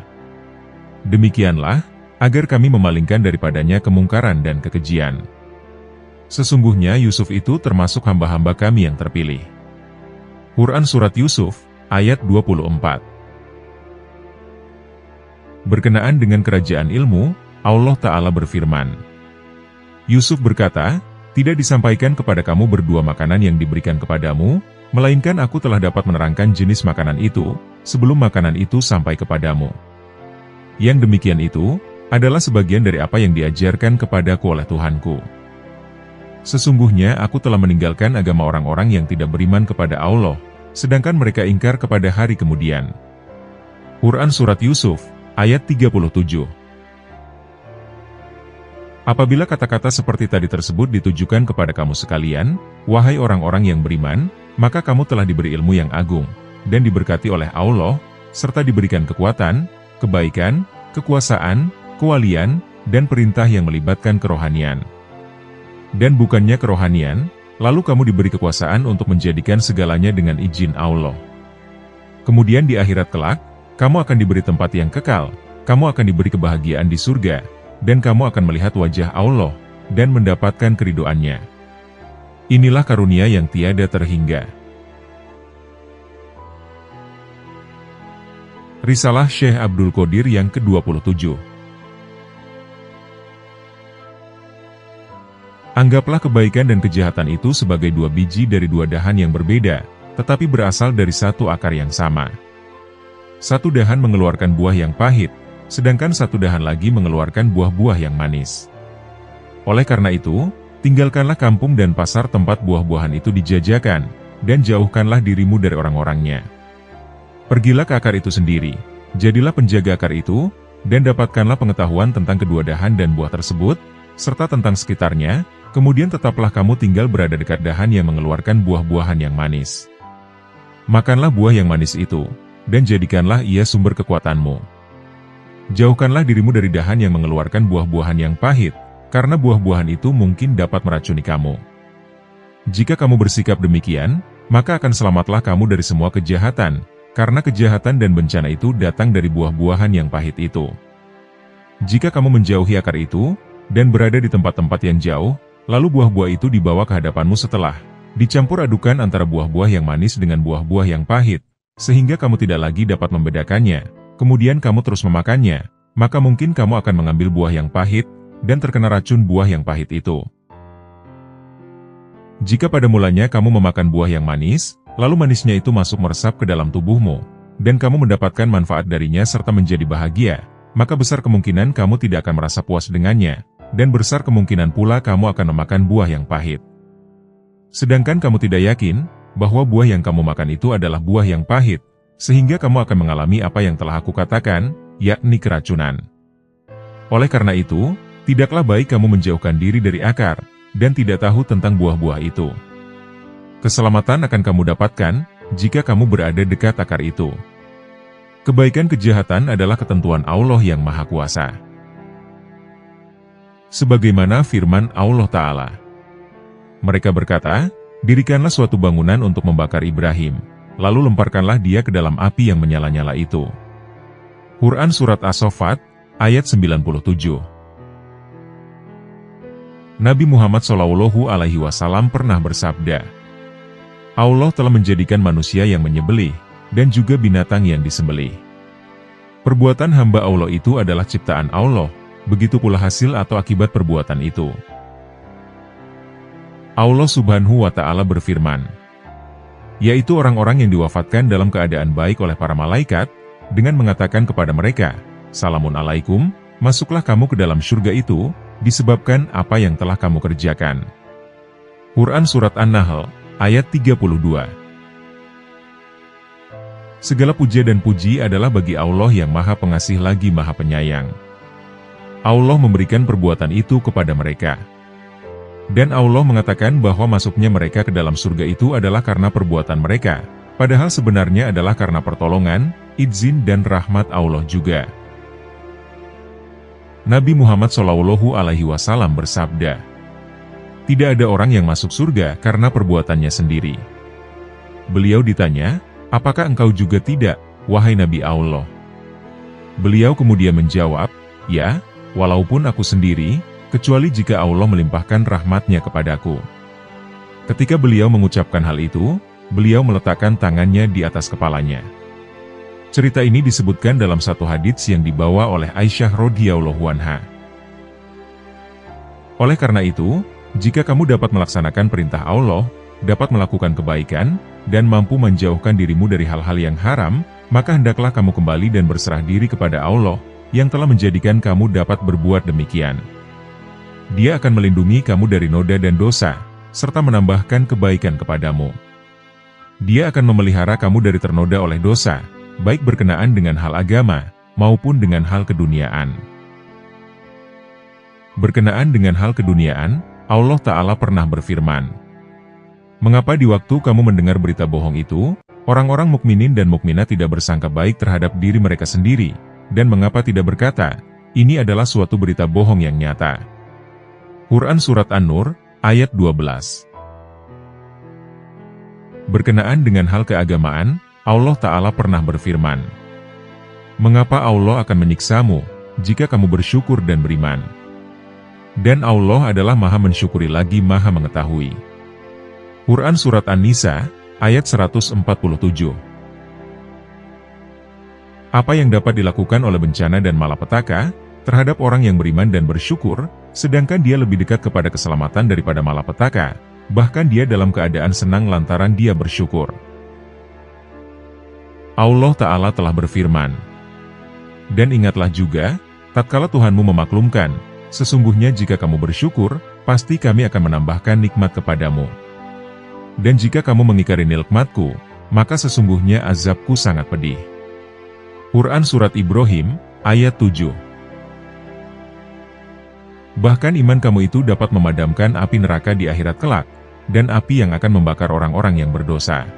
Demikianlah, agar kami memalingkan daripadanya kemungkaran dan kekejian. Sesungguhnya Yusuf itu termasuk hamba-hamba kami yang terpilih. Quran Surat Yusuf, ayat 24. Berkenaan dengan kerajaan ilmu, Allah Ta'ala berfirman. Yusuf berkata, "Tidak disampaikan kepada kamu berdua makanan yang diberikan kepadamu, melainkan aku telah dapat menerangkan jenis makanan itu, sebelum makanan itu sampai kepadamu. Yang demikian itu, adalah sebagian dari apa yang diajarkan kepadaku oleh Tuhanku. Sesungguhnya aku telah meninggalkan agama orang-orang yang tidak beriman kepada Allah, sedangkan mereka ingkar kepada hari kemudian." Quran Surat Yusuf, ayat 37. Apabila kata-kata seperti tadi tersebut ditujukan kepada kamu sekalian, wahai orang-orang yang beriman, maka kamu telah diberi ilmu yang agung, dan diberkati oleh Allah, serta diberikan kekuatan, kebaikan, kekuasaan, kewalian, dan perintah yang melibatkan kerohanian. Dan bukannya kerohanian, lalu kamu diberi kekuasaan untuk menjadikan segalanya dengan izin Allah. Kemudian di akhirat kelak, kamu akan diberi tempat yang kekal, kamu akan diberi kebahagiaan di surga, dan kamu akan melihat wajah Allah, dan mendapatkan keridoannya. Inilah karunia yang tiada terhingga. Risalah Syekh Abdul Qadir yang ke-27. Anggaplah kebaikan dan kejahatan itu sebagai dua biji dari dua dahan yang berbeda, tetapi berasal dari satu akar yang sama. Satu dahan mengeluarkan buah yang pahit, sedangkan satu dahan lagi mengeluarkan buah-buah yang manis. Oleh karena itu, tinggalkanlah kampung dan pasar tempat buah-buahan itu dijajakan, dan jauhkanlah dirimu dari orang-orangnya. Pergilah ke akar itu sendiri, jadilah penjaga akar itu, dan dapatkanlah pengetahuan tentang kedua dahan dan buah tersebut, serta tentang sekitarnya, kemudian tetaplah kamu tinggal berada dekat dahan yang mengeluarkan buah-buahan yang manis. Makanlah buah yang manis itu, dan jadikanlah ia sumber kekuatanmu. Jauhkanlah dirimu dari dahan yang mengeluarkan buah-buahan yang pahit, karena buah-buahan itu mungkin dapat meracuni kamu. Jika kamu bersikap demikian, maka akan selamatlah kamu dari semua kejahatan, karena kejahatan dan bencana itu datang dari buah-buahan yang pahit itu. Jika kamu menjauhi akar itu, dan berada di tempat-tempat yang jauh, lalu buah-buah itu dibawa ke hadapanmu setelah dicampur adukan antara buah-buah yang manis dengan buah-buah yang pahit, sehingga kamu tidak lagi dapat membedakannya. Kemudian kamu terus memakannya, maka mungkin kamu akan mengambil buah yang pahit, dan terkena racun buah yang pahit itu. Jika pada mulanya kamu memakan buah yang manis, lalu manisnya itu masuk meresap ke dalam tubuhmu, dan kamu mendapatkan manfaat darinya serta menjadi bahagia, maka besar kemungkinan kamu tidak akan merasa puas dengannya, dan besar kemungkinan pula kamu akan memakan buah yang pahit. Sedangkan kamu tidak yakin, bahwa buah yang kamu makan itu adalah buah yang pahit, sehingga kamu akan mengalami apa yang telah aku katakan, yakni keracunan. Oleh karena itu, tidaklah baik kamu menjauhkan diri dari akar, dan tidak tahu tentang buah-buah itu. Keselamatan akan kamu dapatkan, jika kamu berada dekat akar itu. Kebaikan kejahatan adalah ketentuan Allah yang Maha Kuasa. Sebagaimana firman Allah Ta'ala. Mereka berkata, "Dirikanlah suatu bangunan untuk membakar Ibrahim, lalu lemparkanlah dia ke dalam api yang menyala-nyala itu." Quran Surat As-Saffat, ayat 97. Nabi Muhammad SAW pernah bersabda, Allah telah menjadikan manusia yang menyembelih, dan juga binatang yang disembelih. Perbuatan hamba Allah itu adalah ciptaan Allah, begitu pula hasil atau akibat perbuatan itu. Allah Subhanahu wa Ta'ala berfirman, yaitu orang-orang yang diwafatkan dalam keadaan baik oleh para malaikat, dengan mengatakan kepada mereka, "Salamun alaikum, masuklah kamu ke dalam surga itu, disebabkan apa yang telah kamu kerjakan." Quran Surat An-Nahl, ayat 32. Segala puja dan puji adalah bagi Allah yang Maha Pengasih lagi Maha Penyayang. Allah memberikan perbuatan itu kepada mereka. Dan Allah mengatakan bahwa masuknya mereka ke dalam surga itu adalah karena perbuatan mereka, padahal sebenarnya adalah karena pertolongan, izin dan rahmat Allah juga. Nabi Muhammad SAW bersabda, "Tidak ada orang yang masuk surga karena perbuatannya sendiri. Beliau ditanya, "Apakah engkau juga tidak, wahai Nabi Allah?" Beliau kemudian menjawab, "Ya, walaupun aku sendiri, kecuali jika Allah melimpahkan rahmat-Nya kepadaku." Ketika beliau mengucapkan hal itu, beliau meletakkan tangannya di atas kepalanya. Cerita ini disebutkan dalam satu hadits yang dibawa oleh Aisyah radhiyallahu anha. Oleh karena itu, jika kamu dapat melaksanakan perintah Allah, dapat melakukan kebaikan, dan mampu menjauhkan dirimu dari hal-hal yang haram, maka hendaklah kamu kembali dan berserah diri kepada Allah, yang telah menjadikan kamu dapat berbuat demikian. Dia akan melindungi kamu dari noda dan dosa, serta menambahkan kebaikan kepadamu. Dia akan memelihara kamu dari ternoda oleh dosa, baik berkenaan dengan hal agama, maupun dengan hal keduniaan. Berkenaan dengan hal keduniaan, Allah Ta'ala pernah berfirman, "Mengapa di waktu kamu mendengar berita bohong itu, orang-orang mukminin dan mukminat tidak bersangka baik terhadap diri mereka sendiri, dan mengapa tidak berkata, ini adalah suatu berita bohong yang nyata?" Quran Surat An-Nur, ayat 12. Berkenaan dengan hal keagamaan, Allah Ta'ala pernah berfirman, "Mengapa Allah akan menyiksamu, jika kamu bersyukur dan beriman? Dan Allah adalah Maha mensyukuri lagi Maha mengetahui." Quran Surat An-Nisa, ayat 147. Apa yang dapat dilakukan oleh bencana dan malapetaka terhadap orang yang beriman dan bersyukur, sedangkan dia lebih dekat kepada keselamatan daripada malapetaka, bahkan dia dalam keadaan senang lantaran dia bersyukur. Allah Ta'ala telah berfirman, "Dan ingatlah juga, tatkala Tuhanmu memaklumkan, sesungguhnya jika kamu bersyukur, pasti kami akan menambahkan nikmat kepadamu. Dan jika kamu mengingkari nikmatku, maka sesungguhnya azabku sangat pedih." Quran Surat Ibrahim, ayat 7. Bahkan iman kamu itu dapat memadamkan api neraka di akhirat kelak, dan api yang akan membakar orang-orang yang berdosa.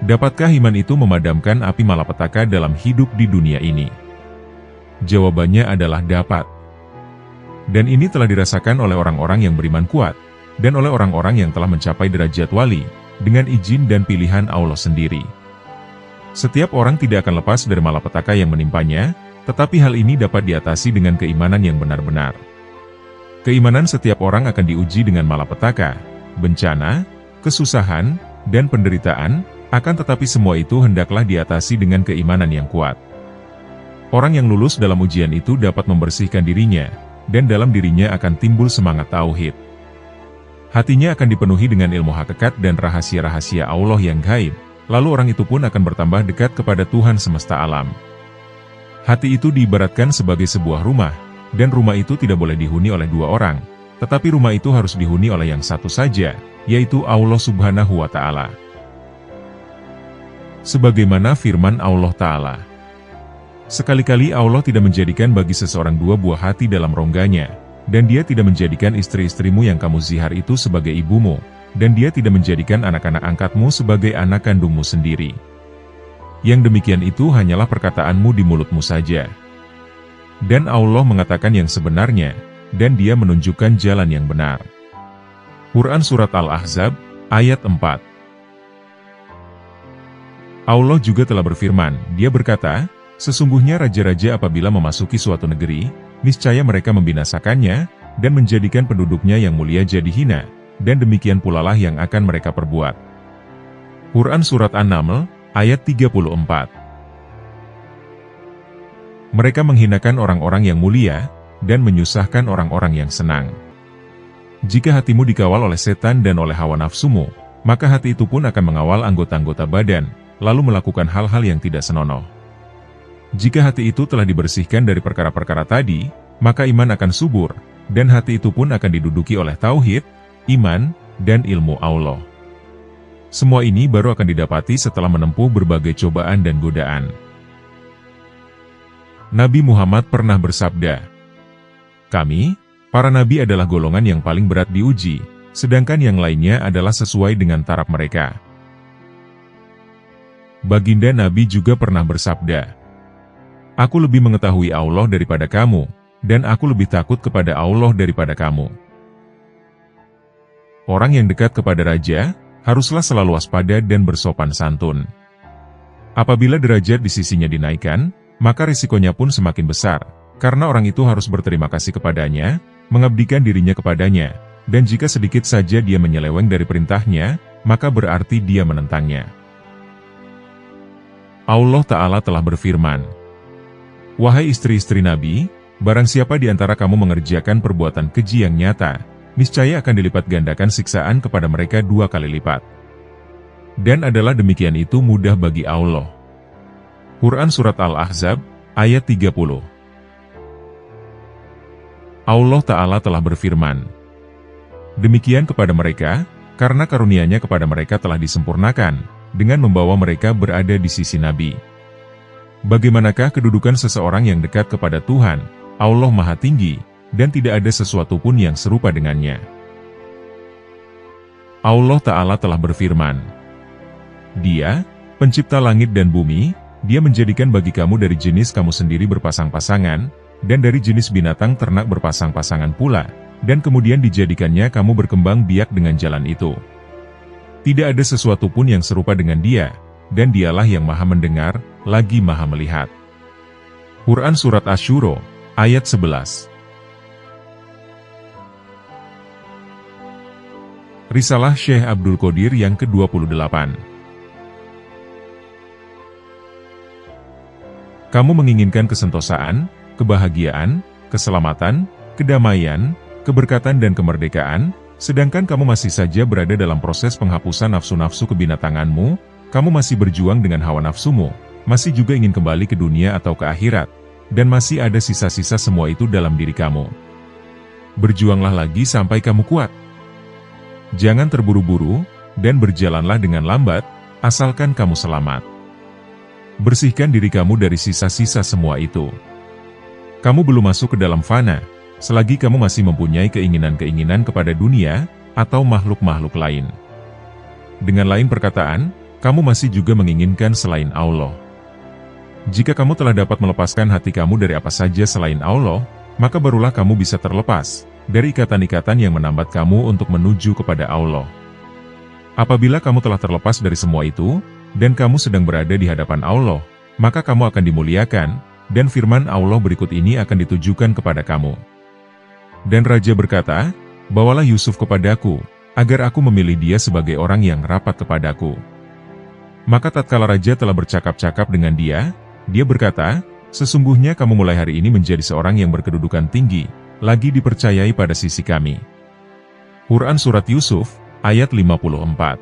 Dapatkah iman itu memadamkan api malapetaka dalam hidup di dunia ini? Jawabannya adalah dapat. Dan ini telah dirasakan oleh orang-orang yang beriman kuat, dan oleh orang-orang yang telah mencapai derajat wali, dengan izin dan pilihan Allah sendiri. Setiap orang tidak akan lepas dari malapetaka yang menimpanya, tetapi hal ini dapat diatasi dengan keimanan yang benar-benar. Keimanan setiap orang akan diuji dengan malapetaka, bencana, kesusahan, dan penderitaan, akan tetapi semua itu hendaklah diatasi dengan keimanan yang kuat. Orang yang lulus dalam ujian itu dapat membersihkan dirinya, dan dalam dirinya akan timbul semangat tauhid. Hatinya akan dipenuhi dengan ilmu hakikat dan rahasia-rahasia Allah yang gaib, lalu orang itu pun akan bertambah dekat kepada Tuhan semesta alam. Hati itu diibaratkan sebagai sebuah rumah, dan rumah itu tidak boleh dihuni oleh dua orang, tetapi rumah itu harus dihuni oleh yang satu saja, yaitu Allah Subhanahu wa Ta'ala. Sebagaimana firman Allah Ta'ala, "Sekali-kali Allah tidak menjadikan bagi seseorang dua buah hati dalam rongganya, dan Dia tidak menjadikan istri-istrimu yang kamu zihar itu sebagai ibumu, dan Dia tidak menjadikan anak-anak angkatmu sebagai anak kandungmu sendiri. Yang demikian itu hanyalah perkataanmu di mulutmu saja. Dan Allah mengatakan yang sebenarnya, dan Dia menunjukkan jalan yang benar." Quran Surat Al-Ahzab, ayat 4. Allah juga telah berfirman, Dia berkata, "Sesungguhnya raja-raja apabila memasuki suatu negeri, niscaya mereka membinasakannya, dan menjadikan penduduknya yang mulia jadi hina, dan demikian pula lah yang akan mereka perbuat." Quran Surat An-Naml, ayat 34. Mereka menghinakan orang-orang yang mulia, dan menyusahkan orang-orang yang senang. Jika hatimu dikawal oleh setan dan oleh hawa nafsumu, maka hati itu pun akan mengawal anggota-anggota badan, lalu melakukan hal-hal yang tidak senonoh. Jika hati itu telah dibersihkan dari perkara-perkara tadi, maka iman akan subur, dan hati itu pun akan diduduki oleh tauhid, iman, dan ilmu Allah. Semua ini baru akan didapati setelah menempuh berbagai cobaan dan godaan. Nabi Muhammad pernah bersabda, "Kami, para nabi adalah golongan yang paling berat diuji, sedangkan yang lainnya adalah sesuai dengan taraf mereka." Baginda Nabi juga pernah bersabda, "Aku lebih mengetahui Allah daripada kamu, dan aku lebih takut kepada Allah daripada kamu." Orang yang dekat kepada raja, haruslah selalu waspada dan bersopan santun. Apabila derajat di sisinya dinaikkan, maka risikonya pun semakin besar, karena orang itu harus berterima kasih kepadanya, mengabdikan dirinya kepadanya, dan jika sedikit saja dia menyeleweng dari perintahnya, maka berarti dia menentangnya. Allah Ta'ala telah berfirman, "Wahai istri-istri Nabi, barang siapa di antara kamu mengerjakan perbuatan keji yang nyata, niscaya akan dilipat gandakan siksaan kepada mereka 2 kali lipat. Dan adalah demikian itu mudah bagi Allah." Quran Surat Al-Ahzab, ayat 30. Allah Ta'ala telah berfirman, "Demikian kepada mereka, karena karunia-Nya kepada mereka telah disempurnakan, dengan membawa mereka berada di sisi Nabi. Bagaimanakah kedudukan seseorang yang dekat kepada Tuhan, Allah Maha Tinggi, dan tidak ada sesuatu pun yang serupa dengannya." Allah Ta'ala telah berfirman, "Dia, pencipta langit dan bumi, Dia menjadikan bagi kamu dari jenis kamu sendiri berpasang-pasangan, dan dari jenis binatang ternak berpasang-pasangan pula, dan kemudian dijadikannya kamu berkembang biak dengan jalan itu. Tidak ada sesuatu pun yang serupa dengan Dia, dan Dialah yang Maha Mendengar, lagi Maha Melihat." Quran Surat Asy-Syura, ayat 11. Risalah Syekh Abdul Qadir yang ke-28. Kamu menginginkan kesentosaan, kebahagiaan, keselamatan, kedamaian, keberkatan dan kemerdekaan, sedangkan kamu masih saja berada dalam proses penghapusan nafsu-nafsu kebinatanganmu, kamu masih berjuang dengan hawa nafsumu, masih juga ingin kembali ke dunia atau ke akhirat, dan masih ada sisa-sisa semua itu dalam diri kamu. Berjuanglah lagi sampai kamu kuat. Jangan terburu-buru, dan berjalanlah dengan lambat, asalkan kamu selamat. Bersihkan diri kamu dari sisa-sisa semua itu. Kamu belum masuk ke dalam fana, selagi kamu masih mempunyai keinginan-keinginan kepada dunia, atau makhluk-makhluk lain. Dengan lain perkataan, kamu masih juga menginginkan selain Allah. Jika kamu telah dapat melepaskan hati kamu dari apa saja selain Allah, maka barulah kamu bisa terlepas dari ikatan-ikatan yang menambat kamu untuk menuju kepada Allah. Apabila kamu telah terlepas dari semua itu, dan kamu sedang berada di hadapan Allah, maka kamu akan dimuliakan, dan firman Allah berikut ini akan ditujukan kepada kamu. Dan Raja berkata, "Bawalah Yusuf kepadaku, agar aku memilih dia sebagai orang yang rapat kepadaku." Maka tatkala Raja telah bercakap-cakap dengan dia berkata, "Sesungguhnya kamu mulai hari ini menjadi seorang yang berkedudukan tinggi, lagi dipercayai pada sisi kami." Quran Surat Yusuf, ayat 54.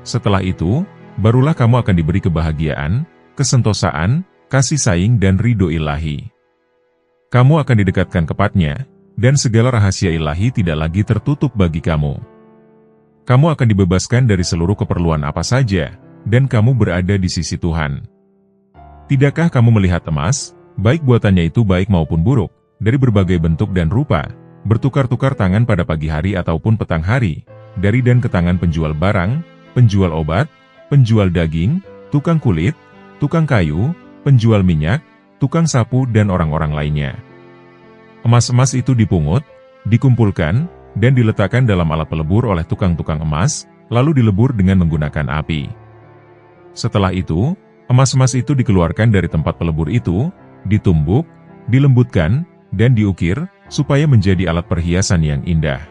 Setelah itu, barulah kamu akan diberi kebahagiaan, kesentosaan, kasih sayang dan ridho ilahi. Kamu akan didekatkan kepadanya, dan segala rahasia ilahi tidak lagi tertutup bagi kamu. Kamu akan dibebaskan dari seluruh keperluan apa saja, dan kamu berada di sisi Tuhan. Tidakkah kamu melihat emas, baik buatannya itu baik maupun buruk, dari berbagai bentuk dan rupa, bertukar-tukar tangan pada pagi hari ataupun petang hari, dari dan ke tangan penjual barang, penjual obat, penjual daging, tukang kulit, tukang kayu, penjual minyak, tukang sapu dan orang-orang lainnya. Emas-emas itu dipungut, dikumpulkan, dan diletakkan dalam alat pelebur oleh tukang-tukang emas, lalu dilebur dengan menggunakan api. Setelah itu, emas-emas itu dikeluarkan dari tempat pelebur itu, ditumbuk, dilembutkan, dan diukir, supaya menjadi alat perhiasan yang indah.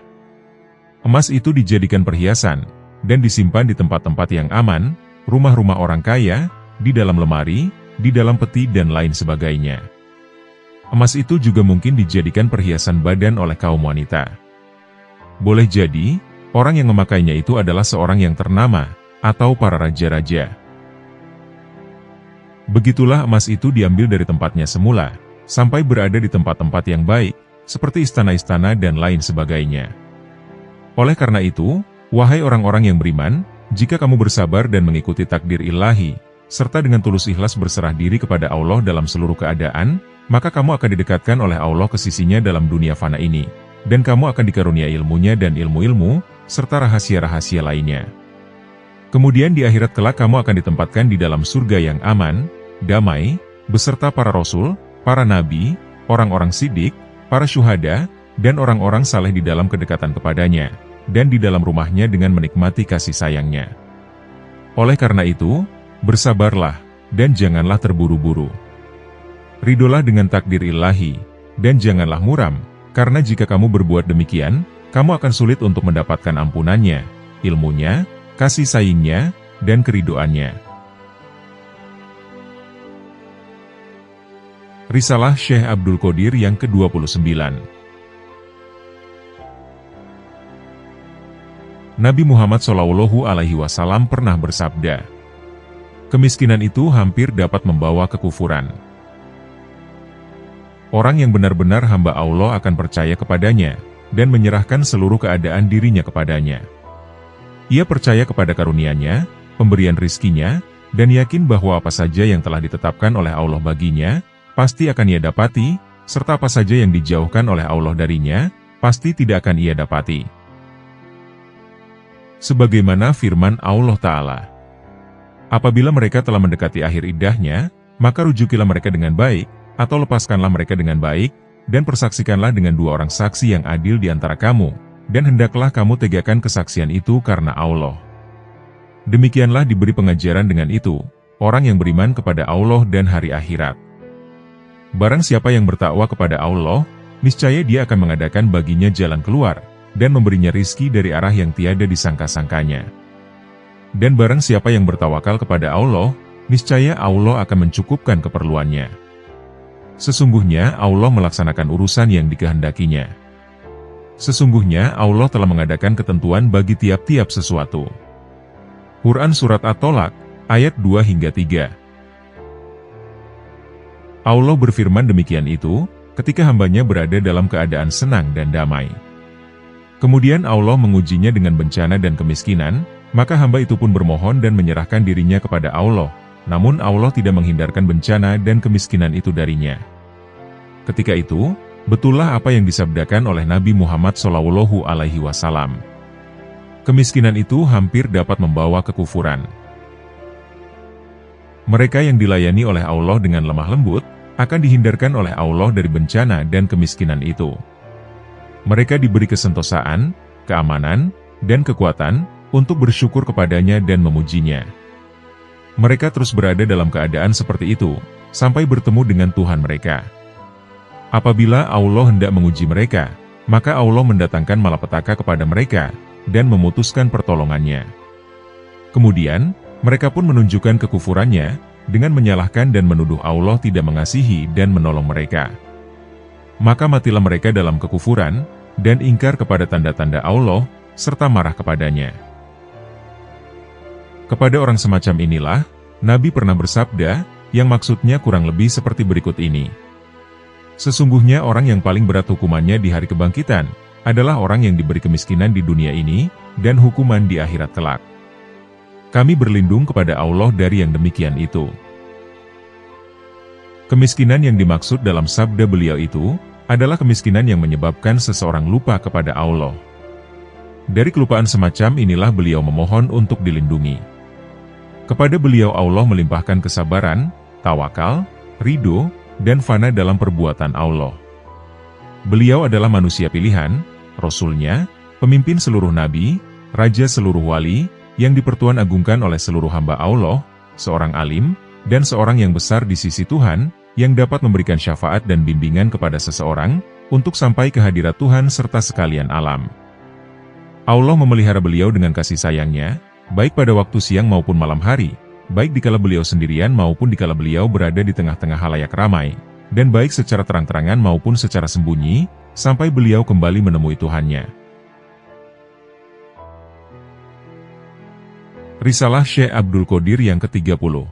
Emas itu dijadikan perhiasan, dan disimpan di tempat-tempat yang aman, rumah-rumah orang kaya, di dalam lemari, di dalam peti dan lain sebagainya. Emas itu juga mungkin dijadikan perhiasan badan oleh kaum wanita. Boleh jadi, orang yang memakainya itu adalah seorang yang ternama, atau para raja-raja. Begitulah emas itu diambil dari tempatnya semula, sampai berada di tempat-tempat yang baik, seperti istana-istana dan lain sebagainya. Oleh karena itu, wahai orang-orang yang beriman, jika kamu bersabar dan mengikuti takdir ilahi, serta dengan tulus ikhlas berserah diri kepada Allah dalam seluruh keadaan, maka kamu akan didekatkan oleh Allah ke sisinya dalam dunia fana ini, dan kamu akan dikarunia ilmunya dan ilmu-ilmu, serta rahasia-rahasia lainnya. Kemudian di akhirat kelak kamu akan ditempatkan di dalam surga yang aman, damai, beserta para rasul, para nabi, orang-orang siddiq, para syuhada, dan orang-orang saleh di dalam kedekatan kepadanya, dan di dalam rumahnya dengan menikmati kasih sayangnya. Oleh karena itu, bersabarlah, dan janganlah terburu-buru. Ridolah dengan takdir ilahi, dan janganlah muram, karena jika kamu berbuat demikian, kamu akan sulit untuk mendapatkan ampunannya, ilmunya, kasih sayangnya, dan keridoannya. Risalah Syekh Abdul Qadir yang ke-29. Nabi Muhammad SAW pernah bersabda, kemiskinan itu hampir dapat membawa kekufuran. Orang yang benar-benar hamba Allah akan percaya kepadanya, dan menyerahkan seluruh keadaan dirinya kepadanya. Ia percaya kepada karunia-Nya, pemberian rizkinya, dan yakin bahwa apa saja yang telah ditetapkan oleh Allah baginya, pasti akan ia dapati, serta apa saja yang dijauhkan oleh Allah darinya, pasti tidak akan ia dapati. Sebagaimana firman Allah Ta'ala, apabila mereka telah mendekati akhir iddahnya, maka rujukilah mereka dengan baik, atau lepaskanlah mereka dengan baik, dan persaksikanlah dengan 2 orang saksi yang adil di antara kamu, dan hendaklah kamu tegakkan kesaksian itu karena Allah. Demikianlah diberi pengajaran dengan itu, orang yang beriman kepada Allah dan hari akhirat. Barang siapa yang bertakwa kepada Allah, niscaya Dia akan mengadakan baginya jalan keluar, dan memberinya rizki dari arah yang tiada disangka-sangkanya. Dan barang siapa yang bertawakal kepada Allah, niscaya Allah akan mencukupkan keperluannya. Sesungguhnya Allah melaksanakan urusan yang dikehendakinya. Sesungguhnya Allah telah mengadakan ketentuan bagi tiap-tiap sesuatu. Quran Surat At-Tolak, ayat 2-3. Allah berfirman demikian itu, ketika hambanya berada dalam keadaan senang dan damai. Kemudian Allah mengujinya dengan bencana dan kemiskinan, maka hamba itu pun bermohon dan menyerahkan dirinya kepada Allah, namun Allah tidak menghindarkan bencana dan kemiskinan itu darinya. Ketika itu, betullah apa yang disabdakan oleh Nabi Muhammad SAW. Kemiskinan itu hampir dapat membawa kekufuran. Mereka yang dilayani oleh Allah dengan lemah lembut, akan dihindarkan oleh Allah dari bencana dan kemiskinan itu. Mereka diberi kesentosaan, keamanan, dan kekuatan, untuk bersyukur kepadanya dan memujinya. Mereka terus berada dalam keadaan seperti itu, sampai bertemu dengan Tuhan mereka. Apabila Allah hendak menguji mereka, maka Allah mendatangkan malapetaka kepada mereka, dan memutuskan pertolongannya. Kemudian, mereka pun menunjukkan kekufurannya, dengan menyalahkan dan menuduh Allah tidak mengasihi dan menolong mereka. Maka matilah mereka dalam kekufuran, dan ingkar kepada tanda-tanda Allah, serta marah kepadanya. Kepada orang semacam inilah, Nabi pernah bersabda, yang maksudnya kurang lebih seperti berikut ini. Sesungguhnya orang yang paling berat hukumannya di hari kebangkitan, adalah orang yang diberi kemiskinan di dunia ini, dan hukuman di akhirat kelak. Kami berlindung kepada Allah dari yang demikian itu. Kemiskinan yang dimaksud dalam sabda beliau itu, adalah kemiskinan yang menyebabkan seseorang lupa kepada Allah. Dari kelupaan semacam inilah beliau memohon untuk dilindungi. Kepada beliau Allah melimpahkan kesabaran, tawakal, ridho, dan fana dalam perbuatan Allah. Beliau adalah manusia pilihan, Rasul-Nya, pemimpin seluruh nabi, raja seluruh wali, yang dipertuan agungkan oleh seluruh hamba Allah, seorang alim, dan seorang yang besar di sisi Tuhan, yang dapat memberikan syafaat dan bimbingan kepada seseorang, untuk sampai ke hadirat Tuhan serta sekalian alam. Allah memelihara beliau dengan kasih sayangnya, baik pada waktu siang maupun malam hari, baik dikala beliau sendirian maupun dikala beliau berada di tengah-tengah halayak ramai, dan baik secara terang-terangan maupun secara sembunyi, sampai beliau kembali menemui Tuhannya. Risalah Syekh Abdul Qadir yang ke-30.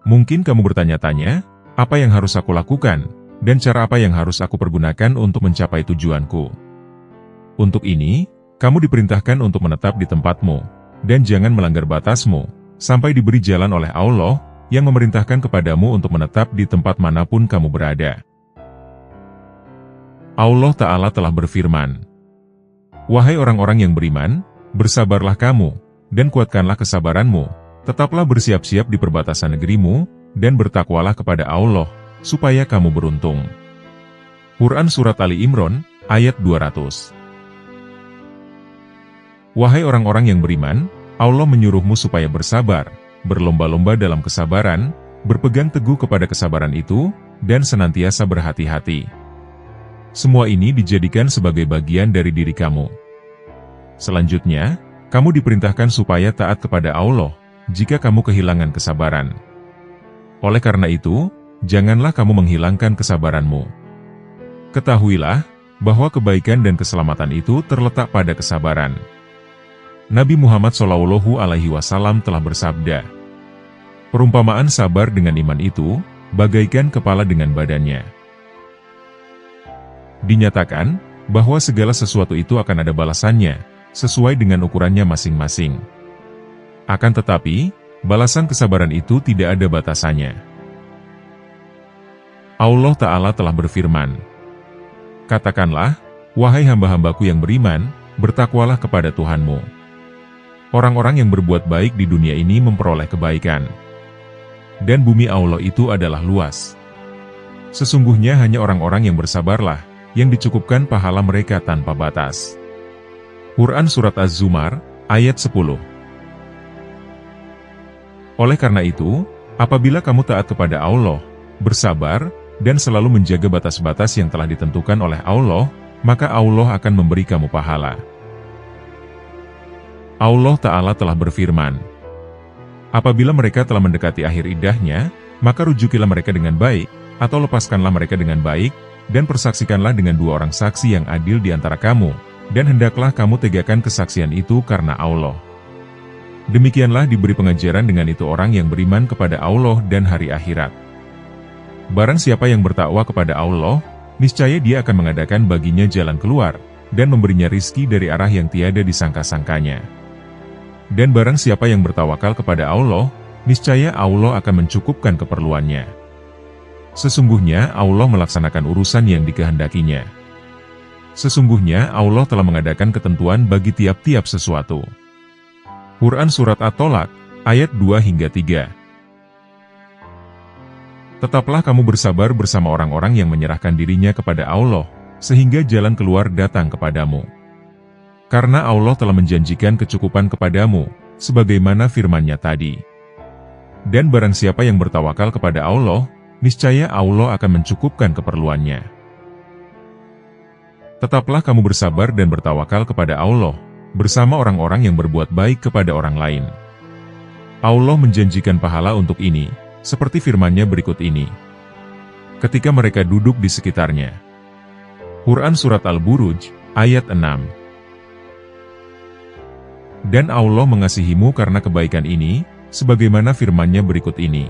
Mungkin kamu bertanya-tanya, apa yang harus aku lakukan, dan cara apa yang harus aku pergunakan untuk mencapai tujuanku? Untuk ini, kamu diperintahkan untuk menetap di tempatmu, dan jangan melanggar batasmu, sampai diberi jalan oleh Allah, yang memerintahkan kepadamu untuk menetap di tempat manapun kamu berada. Allah Ta'ala telah berfirman, wahai orang-orang yang beriman, bersabarlah kamu, dan kuatkanlah kesabaranmu, tetaplah bersiap-siap di perbatasan negerimu, dan bertakwalah kepada Allah, supaya kamu beruntung. Quran Surat Ali Imran, ayat 200. Wahai orang-orang yang beriman, Allah menyuruhmu supaya bersabar, berlomba-lomba dalam kesabaran, berpegang teguh kepada kesabaran itu, dan senantiasa berhati-hati. Semua ini dijadikan sebagai bagian dari diri kamu. Selanjutnya, kamu diperintahkan supaya taat kepada Allah, jika kamu kehilangan kesabaran. Oleh karena itu, janganlah kamu menghilangkan kesabaranmu. Ketahuilah, bahwa kebaikan dan keselamatan itu terletak pada kesabaran. Nabi Muhammad SAW telah bersabda, perumpamaan sabar dengan iman itu, bagaikan kepala dengan badannya. Dinyatakan, bahwa segala sesuatu itu akan ada balasannya, sesuai dengan ukurannya masing-masing. Akan tetapi, balasan kesabaran itu tidak ada batasannya. Allah Ta'ala telah berfirman, katakanlah, wahai hamba-hambaku yang beriman, bertakwalah kepada Tuhanmu. Orang-orang yang berbuat baik di dunia ini memperoleh kebaikan. Dan bumi Allah itu adalah luas. Sesungguhnya hanya orang-orang yang bersabarlah, yang dicukupkan pahala mereka tanpa batas. Quran Surat Az-Zumar, ayat 10. Oleh karena itu, apabila kamu taat kepada Allah, bersabar, dan selalu menjaga batas-batas yang telah ditentukan oleh Allah, maka Allah akan memberi kamu pahala. Allah Ta'ala telah berfirman, apabila mereka telah mendekati akhir iddahnya, maka rujukilah mereka dengan baik, atau lepaskanlah mereka dengan baik, dan persaksikanlah dengan 2 orang saksi yang adil di antara kamu, dan hendaklah kamu tegakkan kesaksian itu karena Allah. Demikianlah diberi pengajaran dengan itu orang yang beriman kepada Allah dan hari akhirat. Barang siapa yang bertakwa kepada Allah, niscaya Dia akan mengadakan baginya jalan keluar, dan memberinya rizki dari arah yang tiada disangka-sangkanya. Dan barang siapa yang bertawakal kepada Allah, niscaya Allah akan mencukupkan keperluannya. Sesungguhnya Allah melaksanakan urusan yang dikehendakinya. Sesungguhnya Allah telah mengadakan ketentuan bagi tiap-tiap sesuatu. Quran Surat At-Tolak, ayat 2-3. Tetaplah kamu bersabar bersama orang-orang yang menyerahkan dirinya kepada Allah, sehingga jalan keluar datang kepadamu. Karena Allah telah menjanjikan kecukupan kepadamu, sebagaimana firman-Nya tadi. Dan barang siapa yang bertawakal kepada Allah, niscaya Allah akan mencukupkan keperluannya. Tetaplah kamu bersabar dan bertawakal kepada Allah, bersama orang-orang yang berbuat baik kepada orang lain. Allah menjanjikan pahala untuk ini, seperti firman-Nya berikut ini. Ketika mereka duduk di sekitarnya. Quran Surat Al-Buruj, ayat 6. Dan Allah mengasihimu karena kebaikan ini, sebagaimana firman-Nya berikut ini.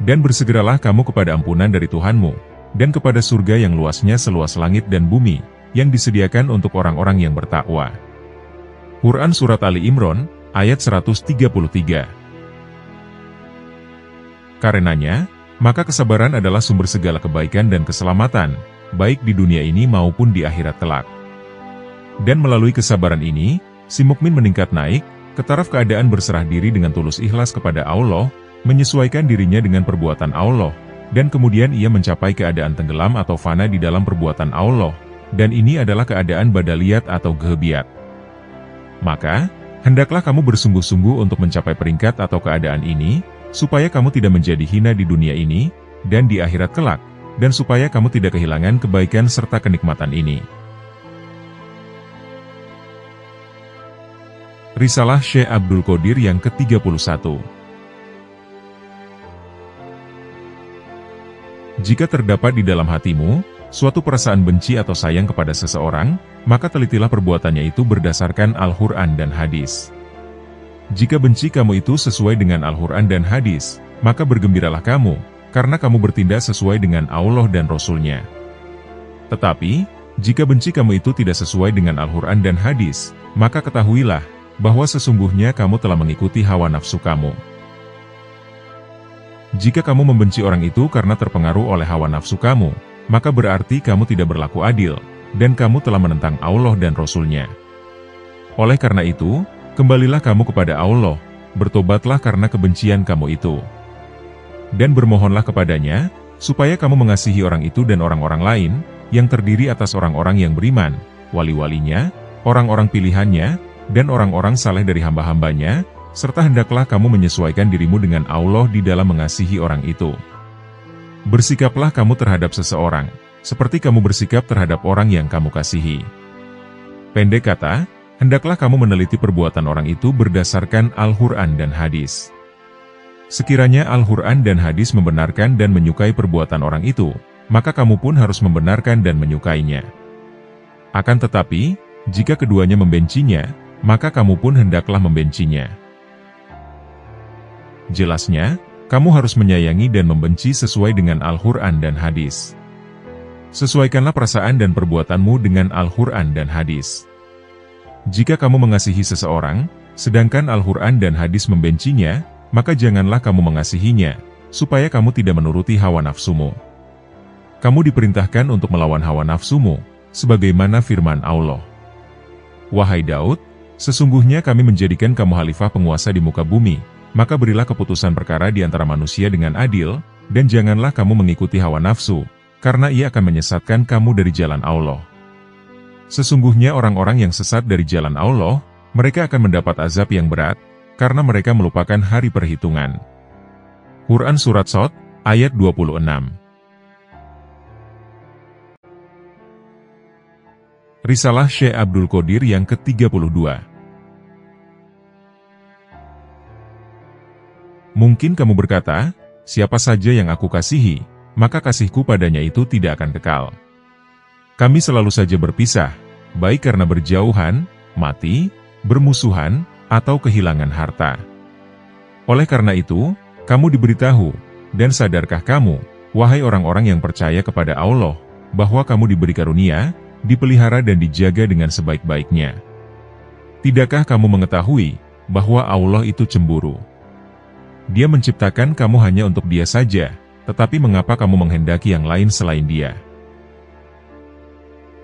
Dan bersegeralah kamu kepada ampunan dari Tuhanmu, dan kepada surga yang luasnya seluas langit dan bumi, yang disediakan untuk orang-orang yang bertakwa. Quran Surat Ali Imran, ayat 133. Karenanya, maka kesabaran adalah sumber segala kebaikan dan keselamatan, baik di dunia ini maupun di akhirat kelak. Dan melalui kesabaran ini, si mukmin meningkat naik, ke taraf keadaan berserah diri dengan tulus ikhlas kepada Allah, menyesuaikan dirinya dengan perbuatan Allah, dan kemudian ia mencapai keadaan tenggelam atau fana di dalam perbuatan Allah, dan ini adalah keadaan badaliyat atau ghebiyat. Maka, hendaklah kamu bersungguh-sungguh untuk mencapai peringkat atau keadaan ini, supaya kamu tidak menjadi hina di dunia ini, dan di akhirat kelak, dan supaya kamu tidak kehilangan kebaikan serta kenikmatan ini. Risalah Syekh Abdul Qadir yang ke-31. Jika terdapat di dalam hatimu suatu perasaan benci atau sayang kepada seseorang, maka telitilah perbuatannya itu berdasarkan Al-Quran dan hadis. Jika benci kamu itu sesuai dengan Al-Quran dan hadis, maka bergembiralah kamu, karena kamu bertindak sesuai dengan Allah dan Rasul-Nya. Tetapi, jika benci kamu itu tidak sesuai dengan Al-Quran dan hadis, maka ketahuilah, bahwa sesungguhnya kamu telah mengikuti hawa nafsu kamu. Jika kamu membenci orang itu karena terpengaruh oleh hawa nafsu kamu, maka berarti kamu tidak berlaku adil, dan kamu telah menentang Allah dan Rasul-Nya. Oleh karena itu, kembalilah kamu kepada Allah, bertobatlah karena kebencian kamu itu. Dan bermohonlah kepadanya, supaya kamu mengasihi orang itu dan orang-orang lain, yang terdiri atas orang-orang yang beriman, wali-walinya, orang-orang pilihannya, dan orang-orang saleh dari hamba-hambanya, serta hendaklah kamu menyesuaikan dirimu dengan Allah di dalam mengasihi orang itu. Bersikaplah kamu terhadap seseorang, seperti kamu bersikap terhadap orang yang kamu kasihi. Pendek kata, hendaklah kamu meneliti perbuatan orang itu berdasarkan Al-Quran dan hadis. Sekiranya Al-Quran dan hadis membenarkan dan menyukai perbuatan orang itu, maka kamu pun harus membenarkan dan menyukainya. Akan tetapi, jika keduanya membencinya, maka kamu pun hendaklah membencinya. Jelasnya, kamu harus menyayangi dan membenci sesuai dengan Al-Quran dan hadis. Sesuaikanlah perasaan dan perbuatanmu dengan Al-Quran dan hadis. Jika kamu mengasihi seseorang, sedangkan Al-Quran dan hadis membencinya, maka janganlah kamu mengasihinya, supaya kamu tidak menuruti hawa nafsumu. Kamu diperintahkan untuk melawan hawa nafsumu, sebagaimana firman Allah. Wahai Daud, sesungguhnya kami menjadikan kamu khalifah penguasa di muka bumi, maka berilah keputusan perkara di antara manusia dengan adil, dan janganlah kamu mengikuti hawa nafsu, karena ia akan menyesatkan kamu dari jalan Allah. Sesungguhnya orang-orang yang sesat dari jalan Allah, mereka akan mendapat azab yang berat, karena mereka melupakan hari perhitungan. Quran Surat Shad, ayat 26. Risalah Syekh Abdul Qadir yang ke-32. Mungkin kamu berkata, siapa saja yang aku kasihi, maka kasihku padanya itu tidak akan kekal. Kami selalu saja berpisah, baik karena berjauhan, mati, bermusuhan, atau kehilangan harta. Oleh karena itu, kamu diberitahu, dan sadarkah kamu, wahai orang-orang yang percaya kepada Allah, bahwa kamu diberi karunia, dipelihara dan dijaga dengan sebaik-baiknya. Tidakkah kamu mengetahui, bahwa Allah itu cemburu? Dia menciptakan kamu hanya untuk Dia saja, tetapi mengapa kamu menghendaki yang lain selain Dia?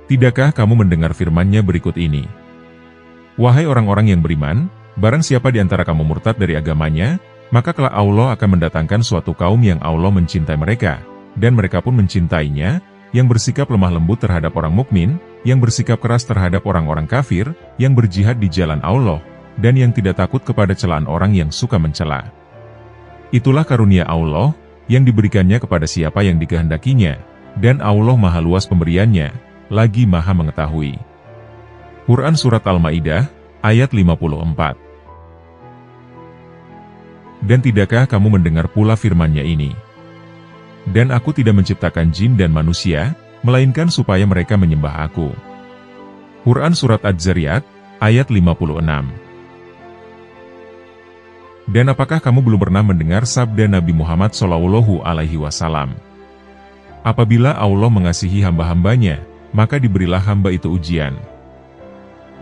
Tidakkah kamu mendengar firman-Nya berikut ini? Wahai orang-orang yang beriman, barang siapa di antara kamu murtad dari agamanya, maka kelak Allah akan mendatangkan suatu kaum yang Allah mencintai mereka, dan mereka pun mencintainya, yang bersikap lemah lembut terhadap orang mukmin, yang bersikap keras terhadap orang-orang kafir, yang berjihad di jalan Allah, dan yang tidak takut kepada celaan orang yang suka mencela. Itulah karunia Allah, yang diberikannya kepada siapa yang dikehendakinya, dan Allah maha luas pemberiannya, lagi maha mengetahui. Quran Surat Al-Ma'idah, ayat 54. Dan tidakkah kamu mendengar pula firman-Nya ini? Dan aku tidak menciptakan jin dan manusia, melainkan supaya mereka menyembah aku. Quran Surat Az-Zariyat, ayat 56. Dan apakah kamu belum pernah mendengar sabda Nabi Muhammad SAW? Apabila Allah mengasihi hamba-hambanya, maka diberilah hamba itu ujian.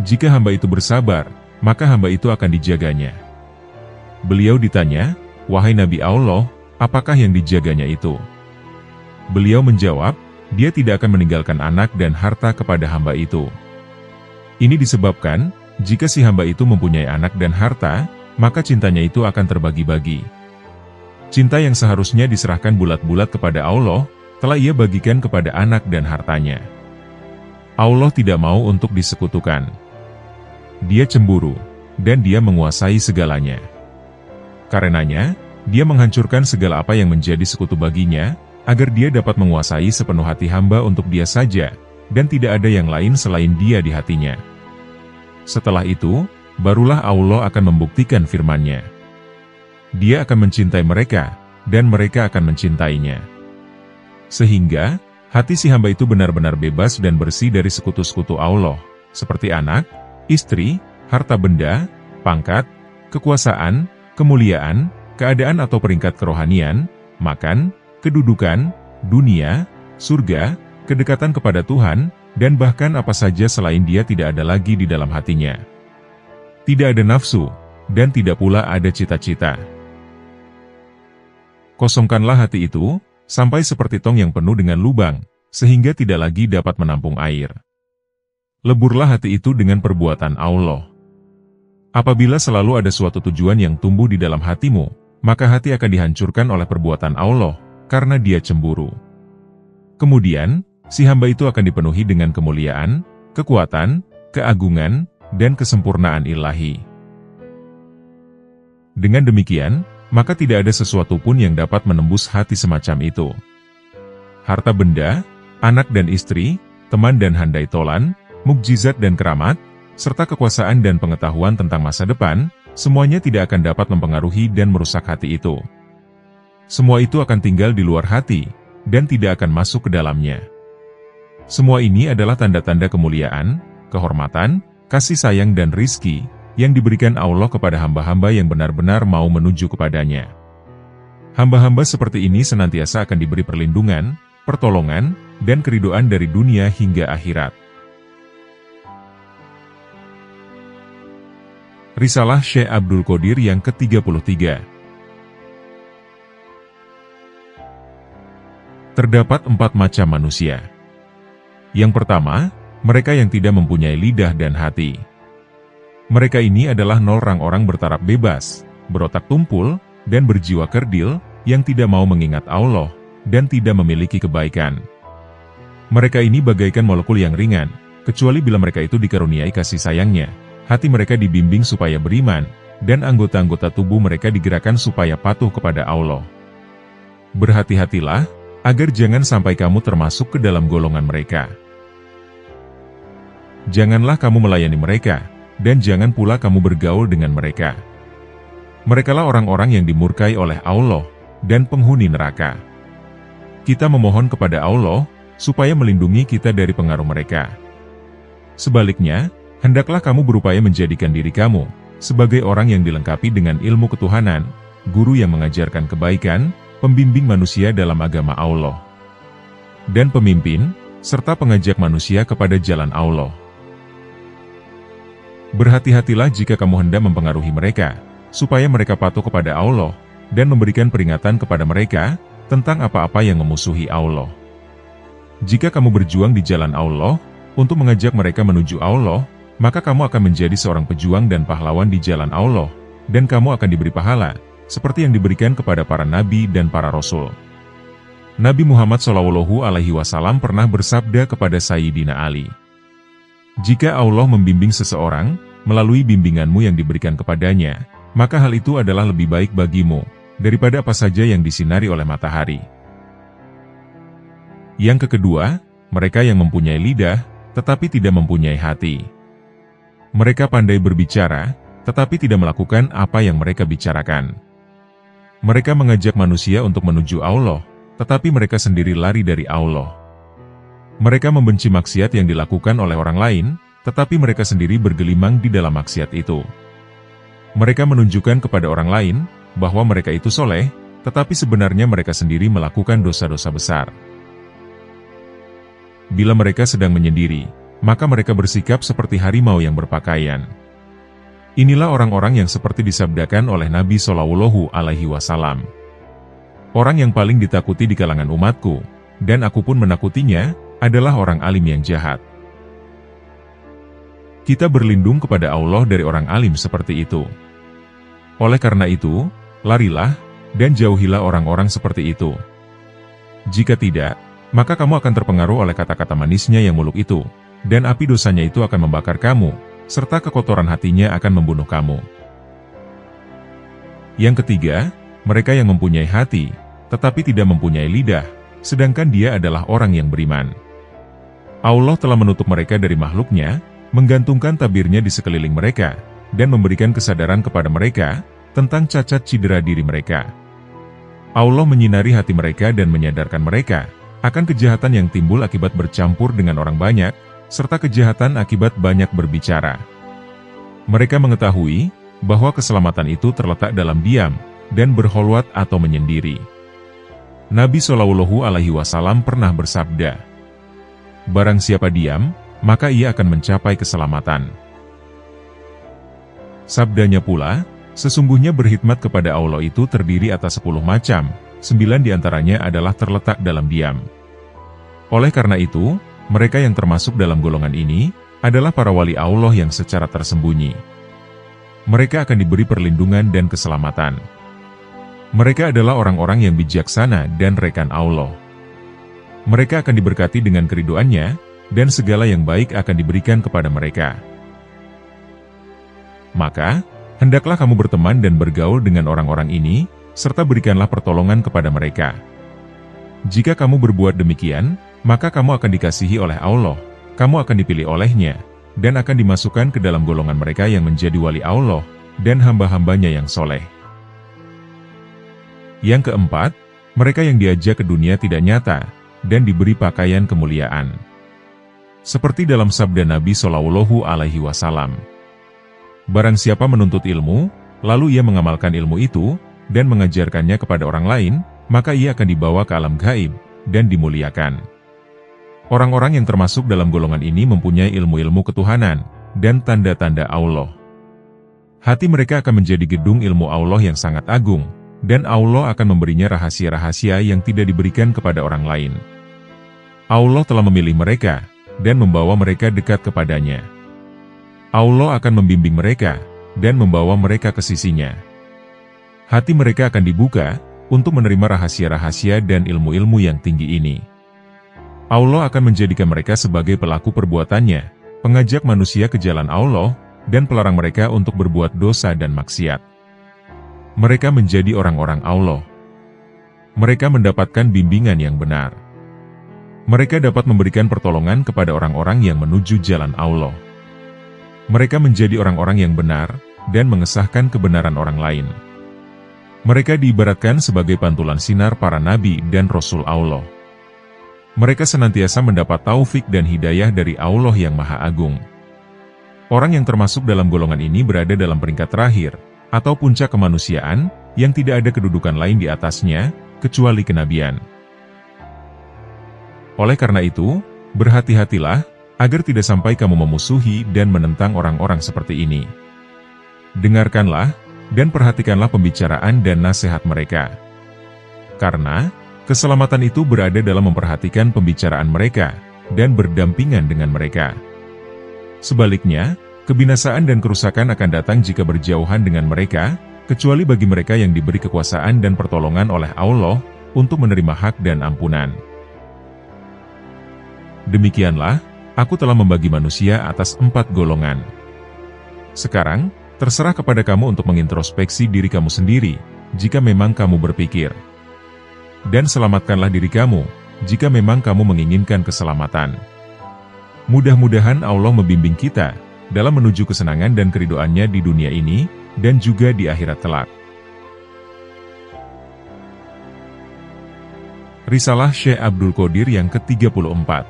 Jika hamba itu bersabar, maka hamba itu akan dijaganya. Beliau ditanya, wahai Nabi Allah, apakah yang dijaganya itu? Beliau menjawab, dia tidak akan meninggalkan anak dan harta kepada hamba itu. Ini disebabkan, jika si hamba itu mempunyai anak dan harta, maka cintanya itu akan terbagi-bagi. Cinta yang seharusnya diserahkan bulat-bulat kepada Allah, telah ia bagikan kepada anak dan hartanya. Allah tidak mau untuk disekutukan. Dia cemburu, dan Dia menguasai segalanya. Karenanya, Dia menghancurkan segala apa yang menjadi sekutu baginya, agar Dia dapat menguasai sepenuh hati hamba untuk Dia saja, dan tidak ada yang lain selain Dia di hatinya. Setelah itu, barulah Allah akan membuktikan firman-Nya. Dia akan mencintai mereka, dan mereka akan mencintainya. Sehingga, hati si hamba itu benar-benar bebas dan bersih dari sekutu-sekutu Allah, seperti anak, istri, harta benda, pangkat, kekuasaan, kemuliaan, keadaan atau peringkat kerohanian, makan, kedudukan, dunia, surga, kedekatan kepada Tuhan, dan bahkan apa saja selain Dia tidak ada lagi di dalam hatinya. Tidak ada nafsu, dan tidak pula ada cita-cita. Kosongkanlah hati itu, sampai seperti tong yang penuh dengan lubang, sehingga tidak lagi dapat menampung air. Leburlah hati itu dengan perbuatan Allah. Apabila selalu ada suatu tujuan yang tumbuh di dalam hatimu, maka hati akan dihancurkan oleh perbuatan Allah, karena Dia cemburu. Kemudian, si hamba itu akan dipenuhi dengan kemuliaan, kekuatan, keagungan, dan kesempurnaan ilahi. Dengan demikian, maka tidak ada sesuatu pun yang dapat menembus hati semacam itu. Harta benda, anak dan istri, teman dan handai tolan, mukjizat dan keramat, serta kekuasaan dan pengetahuan tentang masa depan, semuanya tidak akan dapat mempengaruhi dan merusak hati itu. Semua itu akan tinggal di luar hati, dan tidak akan masuk ke dalamnya. Semua ini adalah tanda-tanda kemuliaan, kehormatan, kasih sayang dan rizki, yang diberikan Allah kepada hamba-hamba yang benar-benar mau menuju kepadanya. Hamba-hamba seperti ini senantiasa akan diberi perlindungan, pertolongan, dan keridhaan dari dunia hingga akhirat. Risalah Syekh Abdul Qadir yang ke-33. Terdapat 4 macam manusia. Yang pertama, mereka yang tidak mempunyai lidah dan hati. Mereka ini adalah 0 orang-orang bertaraf bebas, berotak tumpul, dan berjiwa kerdil, yang tidak mau mengingat Allah, dan tidak memiliki kebaikan. Mereka ini bagaikan molekul yang ringan, kecuali bila mereka itu dikaruniai kasih sayangnya. Hati mereka dibimbing supaya beriman, dan anggota-anggota tubuh mereka digerakkan supaya patuh kepada Allah. Berhati-hatilah, agar jangan sampai kamu termasuk ke dalam golongan mereka. Janganlah kamu melayani mereka, dan jangan pula kamu bergaul dengan mereka. Merekalah orang-orang yang dimurkai oleh Allah, dan penghuni neraka. Kita memohon kepada Allah, supaya melindungi kita dari pengaruh mereka. Sebaliknya, hendaklah kamu berupaya menjadikan diri kamu, sebagai orang yang dilengkapi dengan ilmu ketuhanan, guru yang mengajarkan kebaikan, pembimbing manusia dalam agama Allah, dan pemimpin, serta pengajak manusia kepada jalan Allah. Berhati-hatilah jika kamu hendak mempengaruhi mereka, supaya mereka patuh kepada Allah, dan memberikan peringatan kepada mereka, tentang apa-apa yang memusuhi Allah. Jika kamu berjuang di jalan Allah, untuk mengajak mereka menuju Allah, maka kamu akan menjadi seorang pejuang dan pahlawan di jalan Allah, dan kamu akan diberi pahala, seperti yang diberikan kepada para nabi dan para rasul. Nabi Muhammad SAW pernah bersabda kepada Sayyidina Ali, "Jika Allah membimbing seseorang, melalui bimbinganmu yang diberikan kepadanya, maka hal itu adalah lebih baik bagimu, daripada apa saja yang disinari oleh matahari." Yang kedua, mereka yang mempunyai lidah, tetapi tidak mempunyai hati. Mereka pandai berbicara, tetapi tidak melakukan apa yang mereka bicarakan. Mereka mengajak manusia untuk menuju Allah, tetapi mereka sendiri lari dari Allah. Mereka membenci maksiat yang dilakukan oleh orang lain, tetapi mereka sendiri bergelimang di dalam maksiat itu. Mereka menunjukkan kepada orang lain, bahwa mereka itu soleh, tetapi sebenarnya mereka sendiri melakukan dosa-dosa besar. Bila mereka sedang menyendiri, maka mereka bersikap seperti harimau yang berpakaian. Inilah orang-orang yang seperti disabdakan oleh Nabi SAW. Orang yang paling ditakuti di kalangan umatku, dan aku pun menakutinya, adalah orang alim yang jahat. Kita berlindung kepada Allah dari orang alim seperti itu. Oleh karena itu, larilah, dan jauhilah orang-orang seperti itu. Jika tidak, maka kamu akan terpengaruh oleh kata-kata manisnya yang muluk itu, dan api dosanya itu akan membakar kamu, serta kekotoran hatinya akan membunuh kamu. Yang ketiga, mereka yang mempunyai hati, tetapi tidak mempunyai lidah, sedangkan dia adalah orang yang beriman. Allah telah menutup mereka dari makhluknya, menggantungkan tabirnya di sekeliling mereka, dan memberikan kesadaran kepada mereka, tentang cacat cedera diri mereka. Allah menyinari hati mereka dan menyadarkan mereka, akan kejahatan yang timbul akibat bercampur dengan orang banyak, serta kejahatan akibat banyak berbicara. Mereka mengetahui, bahwa keselamatan itu terletak dalam diam, dan berkholwat atau menyendiri. Nabi SAW pernah bersabda, "Barang siapa diam, maka ia akan mencapai keselamatan." Sabdanya pula, sesungguhnya berkhidmat kepada Allah itu terdiri atas 10 macam, 9 diantaranya adalah terletak dalam diam. Oleh karena itu, mereka yang termasuk dalam golongan ini, adalah para wali Allah yang secara tersembunyi. Mereka akan diberi perlindungan dan keselamatan. Mereka adalah orang-orang yang bijaksana dan rekan Allah. mereka akan diberkati dengan keridhoannya, dan segala yang baik akan diberikan kepada mereka. Maka, hendaklah kamu berteman dan bergaul dengan orang-orang ini, serta berikanlah pertolongan kepada mereka. Jika kamu berbuat demikian, maka kamu akan dikasihi oleh Allah, kamu akan dipilih oleh-Nya, dan akan dimasukkan ke dalam golongan mereka yang menjadi wali Allah, dan hamba-hambanya yang soleh. Yang keempat, mereka yang diajak ke dunia tidak nyata, dan diberi pakaian kemuliaan. Seperti dalam sabda Nabi Shallallahu Alaihi Wasallam, barang siapa menuntut ilmu, lalu ia mengamalkan ilmu itu, dan mengajarkannya kepada orang lain, maka ia akan dibawa ke alam gaib, dan dimuliakan. Orang-orang yang termasuk dalam golongan ini mempunyai ilmu-ilmu ketuhanan, dan tanda-tanda Allah. Hati mereka akan menjadi gedung ilmu Allah yang sangat agung, dan Allah akan memberinya rahasia-rahasia yang tidak diberikan kepada orang lain. Allah telah memilih mereka, dan membawa mereka dekat kepadanya. Allah akan membimbing mereka, dan membawa mereka ke sisinya. Hati mereka akan dibuka, untuk menerima rahasia-rahasia dan ilmu-ilmu yang tinggi ini. Allah akan menjadikan mereka sebagai pelaku perbuatannya, pengajak manusia ke jalan Allah, dan pelarang mereka untuk berbuat dosa dan maksiat. Mereka menjadi orang-orang Allah. Mereka mendapatkan bimbingan yang benar. Mereka dapat memberikan pertolongan kepada orang-orang yang menuju jalan Allah. Mereka menjadi orang-orang yang benar, dan mengesahkan kebenaran orang lain. Mereka diibaratkan sebagai pantulan sinar para nabi dan rasul Allah. Mereka senantiasa mendapat taufik dan hidayah dari Allah yang Maha Agung. Orang yang termasuk dalam golongan ini berada dalam peringkat terakhir, atau puncak kemanusiaan, yang tidak ada kedudukan lain di atasnya, kecuali kenabian. Oleh karena itu, berhati-hatilah, agar tidak sampai kamu memusuhi dan menentang orang-orang seperti ini. Dengarkanlah, dan perhatikanlah pembicaraan dan nasihat mereka. Karena, keselamatan itu berada dalam memperhatikan pembicaraan mereka, dan berdampingan dengan mereka. Sebaliknya, kebinasaan dan kerusakan akan datang jika berjauhan dengan mereka, kecuali bagi mereka yang diberi kekuasaan dan pertolongan oleh Allah, untuk menerima hak dan ampunan. Demikianlah, aku telah membagi manusia atas 4 golongan. Sekarang, terserah kepada kamu untuk mengintrospeksi diri kamu sendiri, jika memang kamu berpikir. Dan selamatkanlah diri kamu, jika memang kamu menginginkan keselamatan. Mudah-mudahan Allah membimbing kita, dalam menuju kesenangan dan keridhoannya di dunia ini, dan juga di akhirat kelak. Risalah Syekh Abdul Qadir yang ke-34.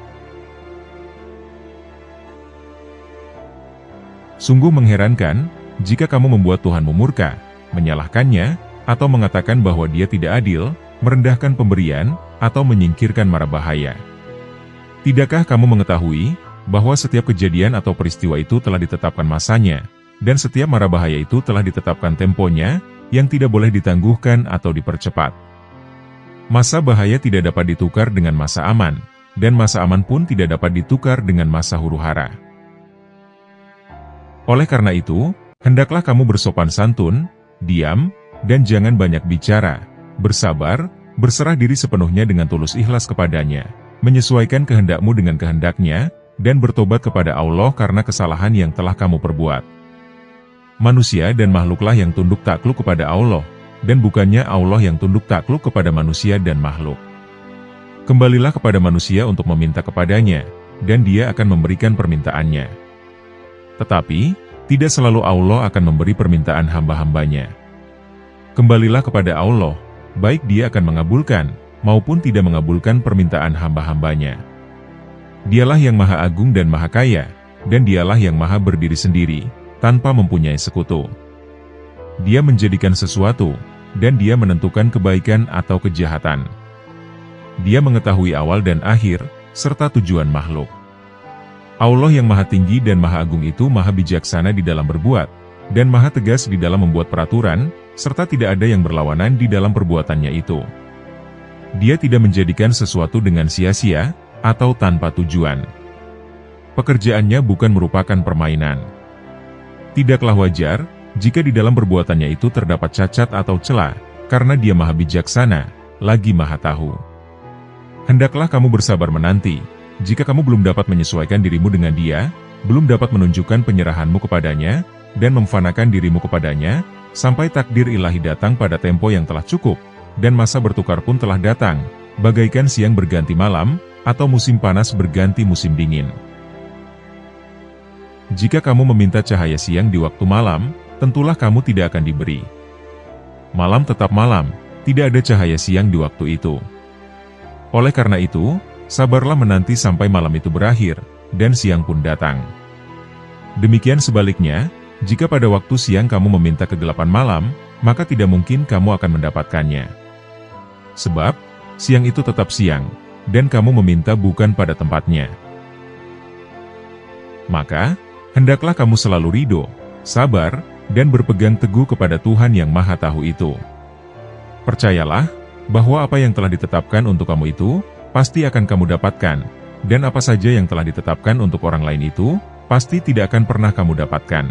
Sungguh mengherankan, jika kamu membuat Tuhanmu murka, menyalahkannya, atau mengatakan bahwa Dia tidak adil, merendahkan pemberian, atau menyingkirkan mara bahaya. Tidakkah kamu mengetahui, bahwa setiap kejadian atau peristiwa itu telah ditetapkan masanya, dan setiap mara bahaya itu telah ditetapkan temponya, yang tidak boleh ditangguhkan atau dipercepat. Masa bahaya tidak dapat ditukar dengan masa aman, dan masa aman pun tidak dapat ditukar dengan masa huru-hara. Oleh karena itu, hendaklah kamu bersopan santun, diam, dan jangan banyak bicara, bersabar, berserah diri sepenuhnya dengan tulus ikhlas kepadanya, menyesuaikan kehendakmu dengan kehendaknya, dan bertobat kepada Allah karena kesalahan yang telah kamu perbuat. Manusia dan makhluklah yang tunduk takluk kepada Allah, dan bukannya Allah yang tunduk takluk kepada manusia dan makhluk. Kembalilah kepada manusia untuk meminta kepadanya, dan Dia akan memberikan permintaannya. Tetapi, tidak selalu Allah akan memberi permintaan hamba-hambanya. Kembalilah kepada Allah, baik Dia akan mengabulkan, maupun tidak mengabulkan permintaan hamba-hambanya. Dialah yang Maha Agung dan Maha Kaya, dan Dialah yang Maha berdiri sendiri, tanpa mempunyai sekutu. Dia menjadikan sesuatu, dan Dia menentukan kebaikan atau kejahatan. Dia mengetahui awal dan akhir, serta tujuan makhluk. Allah yang Maha Tinggi dan Maha Agung itu Maha bijaksana di dalam berbuat, dan Maha tegas di dalam membuat peraturan, serta tidak ada yang berlawanan di dalam perbuatannya itu. Dia tidak menjadikan sesuatu dengan sia-sia, atau tanpa tujuan. Pekerjaannya bukan merupakan permainan. Tidaklah wajar, jika di dalam perbuatannya itu terdapat cacat atau celah, karena Dia Maha bijaksana, lagi Maha tahu. Hendaklah kamu bersabar menanti, jika kamu belum dapat menyesuaikan dirimu dengan Dia, belum dapat menunjukkan penyerahanmu kepadanya, dan memfanakan dirimu kepadanya, sampai takdir ilahi datang pada tempo yang telah cukup, dan masa bertukar pun telah datang, bagaikan siang berganti malam, atau musim panas berganti musim dingin. Jika kamu meminta cahaya siang di waktu malam, tentulah kamu tidak akan diberi. Malam tetap malam, tidak ada cahaya siang di waktu itu. Oleh karena itu, sabarlah menanti sampai malam itu berakhir, dan siang pun datang. Demikian sebaliknya, jika pada waktu siang kamu meminta kegelapan malam, maka tidak mungkin kamu akan mendapatkannya. Sebab, siang itu tetap siang, dan kamu meminta bukan pada tempatnya. Maka, hendaklah kamu selalu ridho, sabar, dan berpegang teguh kepada Tuhan yang Maha Tahu itu. Percayalah, bahwa apa yang telah ditetapkan untuk kamu itu, pasti akan kamu dapatkan, dan apa saja yang telah ditetapkan untuk orang lain itu, pasti tidak akan pernah kamu dapatkan.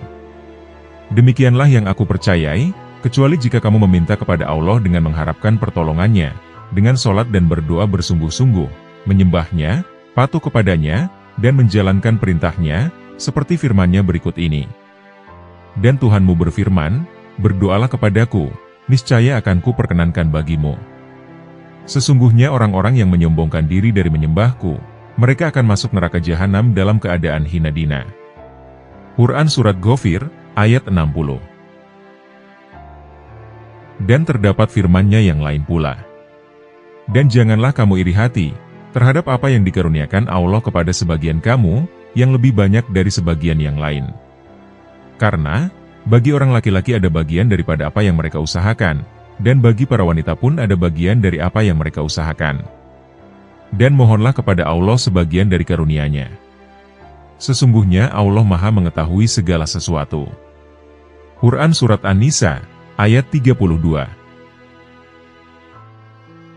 Demikianlah yang aku percayai, kecuali jika kamu meminta kepada Allah dengan mengharapkan pertolongannya, dengan sholat dan berdoa bersungguh-sungguh, menyembahnya, patuh kepadanya, dan menjalankan perintahnya, seperti firman-Nya berikut ini. Dan Tuhanmu berfirman, berdoalah kepadaku, niscaya akan kuperkenankan bagimu. Sesungguhnya orang-orang yang menyombongkan diri dari menyembahku, mereka akan masuk neraka jahanam dalam keadaan hina dina. Quran Surat Ghafir, ayat 60. Dan terdapat firman-Nya yang lain pula. Dan janganlah kamu iri hati, terhadap apa yang dikaruniakan Allah kepada sebagian kamu, yang lebih banyak dari sebagian yang lain. Karena, bagi orang laki-laki ada bagian daripada apa yang mereka usahakan, dan bagi para wanita pun ada bagian dari apa yang mereka usahakan. Dan mohonlah kepada Allah sebagian dari karunia-Nya. Sesungguhnya Allah Maha mengetahui segala sesuatu. Quran Surat An-Nisa, ayat 32.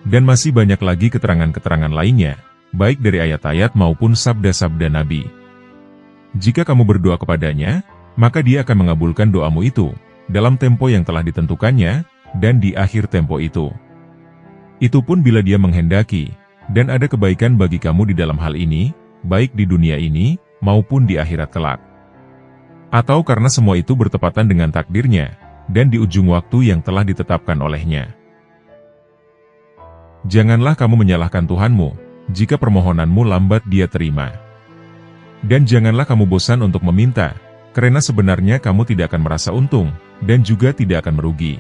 Dan masih banyak lagi keterangan-keterangan lainnya, baik dari ayat-ayat maupun sabda-sabda Nabi. Jika kamu berdoa kepadanya, maka Dia akan mengabulkan doamu itu, dalam tempo yang telah ditentukannya, dan di akhir tempo itu. Itu pun bila Dia menghendaki, dan ada kebaikan bagi kamu di dalam hal ini, baik di dunia ini, maupun di akhirat kelak. Atau karena semua itu bertepatan dengan takdir-Nya, dan di ujung waktu yang telah ditetapkan oleh-Nya. Janganlah kamu menyalahkan Tuhanmu, jika permohonanmu lambat Dia terima. Dan janganlah kamu bosan untuk meminta, karena sebenarnya kamu tidak akan merasa untung, dan juga tidak akan merugi.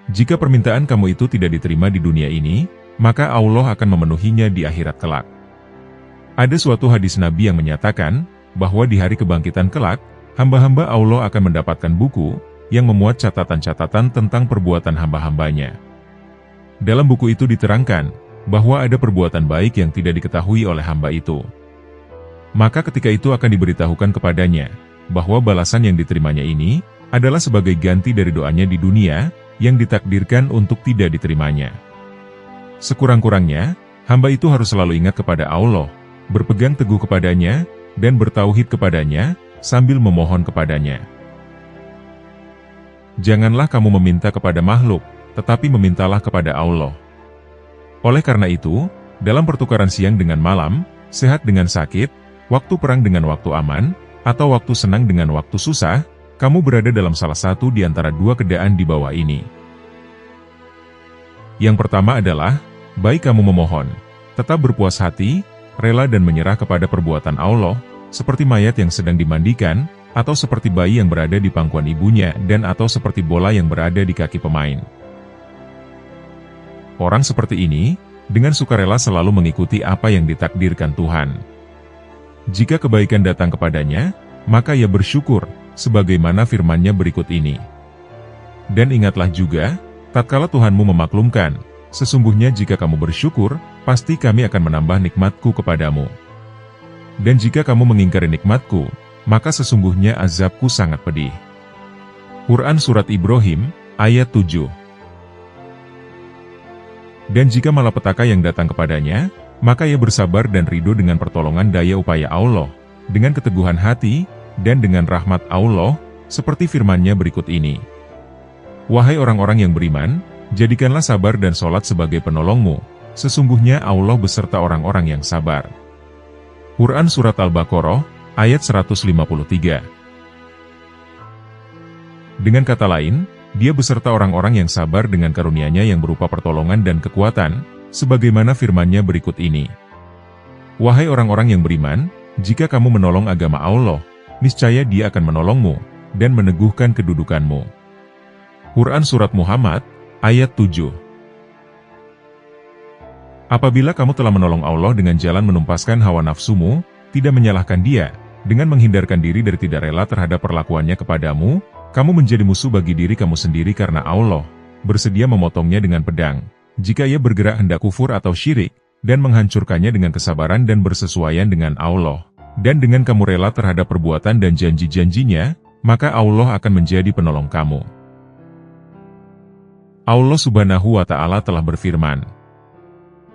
Jika permintaan kamu itu tidak diterima di dunia ini, maka Allah akan memenuhinya di akhirat kelak. Ada suatu hadis Nabi yang menyatakan, bahwa di hari kebangkitan kelak, hamba-hamba Allah akan mendapatkan buku, yang memuat catatan-catatan tentang perbuatan hamba-hambanya. Dalam buku itu diterangkan, bahwa ada perbuatan baik yang tidak diketahui oleh hamba itu. Maka ketika itu akan diberitahukan kepadanya, bahwa balasan yang diterimanya ini, adalah sebagai ganti dari doanya di dunia, yang ditakdirkan untuk tidak diterimanya. Sekurang-kurangnya, hamba itu harus selalu ingat kepada Allah, berpegang teguh kepadanya, dan bertauhid kepadanya, sambil memohon kepadanya. Janganlah kamu meminta kepada makhluk, tetapi memintalah kepada Allah. Oleh karena itu, dalam pertukaran siang dengan malam, sehat dengan sakit, waktu perang dengan waktu aman, atau waktu senang dengan waktu susah, kamu berada dalam salah satu di antara dua keadaan di bawah ini. Yang pertama adalah, baik kamu memohon, tetap berpuas hati, rela dan menyerah kepada perbuatan Allah, seperti mayat yang sedang dimandikan, atau seperti bayi yang berada di pangkuan ibunya, dan atau seperti bola yang berada di kaki pemain. Orang seperti ini, dengan sukarela selalu mengikuti apa yang ditakdirkan Tuhan. Jika kebaikan datang kepadanya, maka ia bersyukur, sebagaimana firman-Nya berikut ini. Dan ingatlah juga, tatkala Tuhanmu memaklumkan, sesungguhnya jika kamu bersyukur, pasti kami akan menambah nikmat-Ku kepadamu. Dan jika kamu mengingkari nikmat-Ku, maka sesungguhnya azab-Ku sangat pedih. Quran Surat Ibrahim, ayat 7. Dan jika malapetaka yang datang kepadanya, maka ia bersabar dan ridho dengan pertolongan daya upaya Allah, dengan keteguhan hati, dan dengan rahmat Allah, seperti firman-Nya berikut ini. Wahai orang-orang yang beriman, jadikanlah sabar dan sholat sebagai penolongmu, sesungguhnya Allah beserta orang-orang yang sabar. Quran Surat Al-Baqarah, ayat 153. Dengan kata lain, Dia beserta orang-orang yang sabar dengan karunia-Nya yang berupa pertolongan dan kekuatan, sebagaimana firman-Nya berikut ini. Wahai orang-orang yang beriman, jika kamu menolong agama Allah, niscaya Dia akan menolongmu, dan meneguhkan kedudukanmu. Quran Surat Muhammad, ayat 7. Apabila kamu telah menolong Allah dengan jalan menumpaskan hawa nafsumu, tidak menyalahkan Dia, dengan menghindarkan diri dari tidak rela terhadap perlakuannya kepadamu, kamu menjadi musuh bagi diri kamu sendiri karena Allah bersedia memotongnya dengan pedang, jika Ia bergerak hendak kufur atau syirik, dan menghancurkannya dengan kesabaran dan bersesuaian dengan Allah. Dan dengan kamu rela terhadap perbuatan dan janji-janjinya, maka Allah akan menjadi penolong kamu. Allah Subhanahu wa Ta'ala telah berfirman,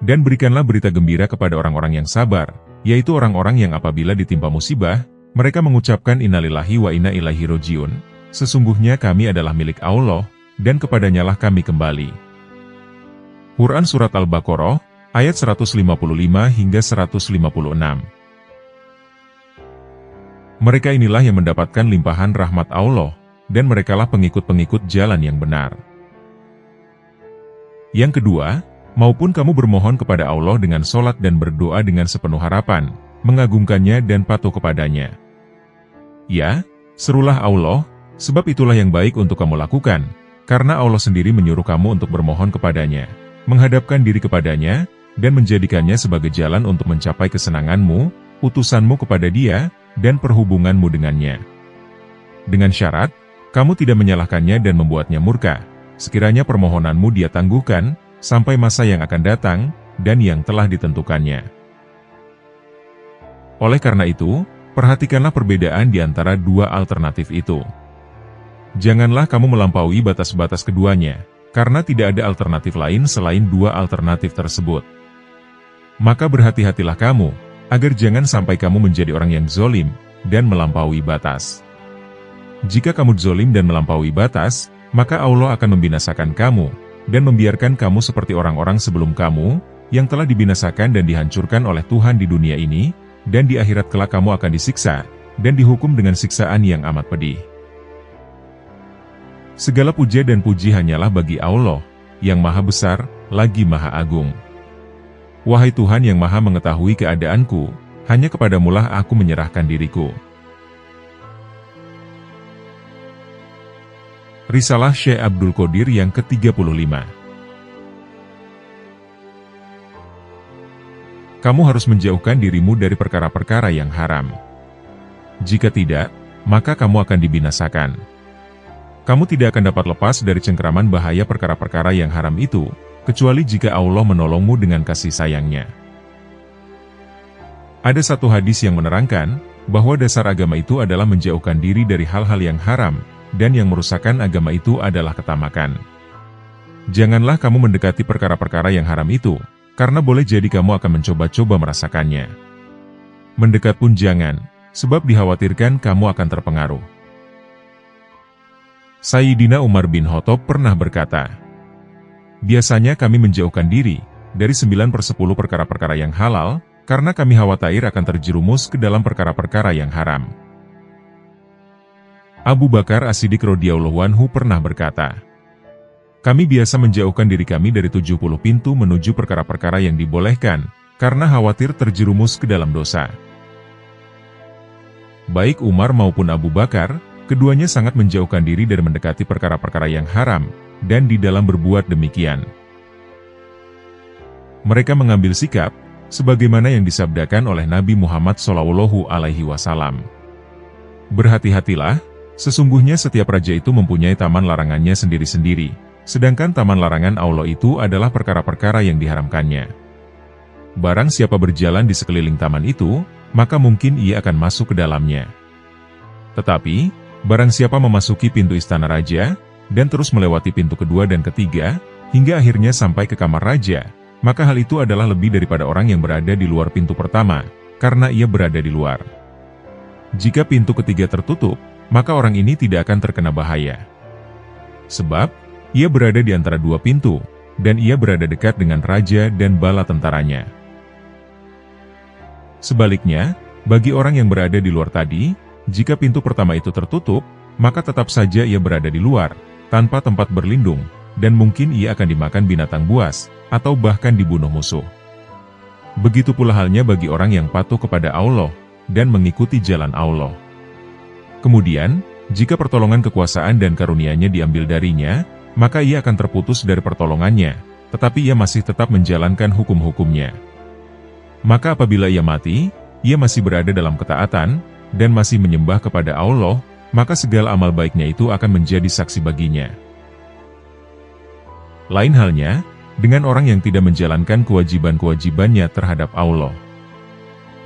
dan berikanlah berita gembira kepada orang-orang yang sabar, yaitu orang-orang yang apabila ditimpa musibah, mereka mengucapkan innalillahi wa inna ilaihi rojiun, sesungguhnya kami adalah milik Allah, dan kepadanyalah kami kembali. Quran Surat Al-Baqarah, ayat 155 hingga 156. Mereka inilah yang mendapatkan limpahan rahmat Allah, dan merekalah pengikut-pengikut jalan yang benar. Yang kedua, maupun kamu bermohon kepada Allah dengan sholat dan berdoa dengan sepenuh harapan, mengagungkannya dan patuh kepadanya. Ya, serulah Allah, sebab itulah yang baik untuk kamu lakukan, karena Allah sendiri menyuruh kamu untuk bermohon kepadanya, menghadapkan diri kepadanya, dan menjadikannya sebagai jalan untuk mencapai kesenanganmu, utusanmu kepada Dia, dan perhubunganmu dengannya. Dengan syarat, kamu tidak menyalahkannya dan membuatnya murka, sekiranya permohonanmu Dia tangguhkan, sampai masa yang akan datang, dan yang telah ditentukannya. Oleh karena itu, perhatikanlah perbedaan di antara dua alternatif itu. Janganlah kamu melampaui batas-batas keduanya, karena tidak ada alternatif lain selain dua alternatif tersebut. Maka berhati-hatilah kamu, agar jangan sampai kamu menjadi orang yang zolim, dan melampaui batas. Jika kamu zolim dan melampaui batas, maka Allah akan membinasakan kamu, dan membiarkan kamu seperti orang-orang sebelum kamu, yang telah dibinasakan dan dihancurkan oleh Tuhan di dunia ini, dan di akhirat kelak kamu akan disiksa, dan dihukum dengan siksaan yang amat pedih. Segala puja dan puji hanyalah bagi Allah, yang Maha Besar, lagi Maha Agung. Wahai Tuhan yang Maha mengetahui keadaanku, hanya kepadamulah aku menyerahkan diriku. Risalah Syekh Abdul Qadir yang ke-35. Kamu harus menjauhkan dirimu dari perkara-perkara yang haram. Jika tidak, maka kamu akan dibinasakan. Kamu tidak akan dapat lepas dari cengkeraman bahaya perkara-perkara yang haram itu, kecuali jika Allah menolongmu dengan kasih sayang-Nya. Ada satu hadis yang menerangkan, bahwa dasar agama itu adalah menjauhkan diri dari hal-hal yang haram, dan yang merusakkan agama itu adalah ketamakan. Janganlah kamu mendekati perkara-perkara yang haram itu, karena boleh jadi kamu akan mencoba-coba merasakannya. Mendekat pun jangan, sebab dikhawatirkan kamu akan terpengaruh. Sayyidina Umar bin Khattab pernah berkata, biasanya kami menjauhkan diri dari 9/10 perkara-perkara yang halal, karena kami khawatir akan terjerumus ke dalam perkara-perkara yang haram. Abu Bakar As-Siddiq radhiyallahu anhu pernah berkata, kami biasa menjauhkan diri kami dari 70 pintu menuju perkara-perkara yang dibolehkan, karena khawatir terjerumus ke dalam dosa. Baik Umar maupun Abu Bakar, keduanya sangat menjauhkan diri dari mendekati perkara-perkara yang haram, dan di dalam berbuat demikian, mereka mengambil sikap, sebagaimana yang disabdakan oleh Nabi Muhammad SAW. Berhati-hatilah, sesungguhnya setiap raja itu mempunyai taman larangannya sendiri-sendiri, sedangkan taman larangan Allah itu adalah perkara-perkara yang diharamkannya. Barang siapa berjalan di sekeliling taman itu, maka mungkin ia akan masuk ke dalamnya. Tetapi, barang siapa memasuki pintu istana raja, dan terus melewati pintu kedua dan ketiga, hingga akhirnya sampai ke kamar raja, maka hal itu adalah lebih daripada orang yang berada di luar pintu pertama, karena ia berada di luar. Jika pintu ketiga tertutup, maka orang ini tidak akan terkena bahaya. Sebab, ia berada di antara dua pintu, dan ia berada dekat dengan raja dan bala tentaranya. Sebaliknya, bagi orang yang berada di luar tadi, jika pintu pertama itu tertutup, maka tetap saja ia berada di luar, tanpa tempat berlindung, dan mungkin ia akan dimakan binatang buas, atau bahkan dibunuh musuh. Begitu pula halnya bagi orang yang patuh kepada Allah, dan mengikuti jalan Allah. Kemudian, jika pertolongan kekuasaan dan karunia-Nya diambil darinya, maka ia akan terputus dari pertolongannya, tetapi ia masih tetap menjalankan hukum-hukumnya. Maka apabila ia mati, ia masih berada dalam ketaatan, dan masih menyembah kepada Allah, maka segala amal baiknya itu akan menjadi saksi baginya. Lain halnya, dengan orang yang tidak menjalankan kewajiban-kewajibannya terhadap Allah.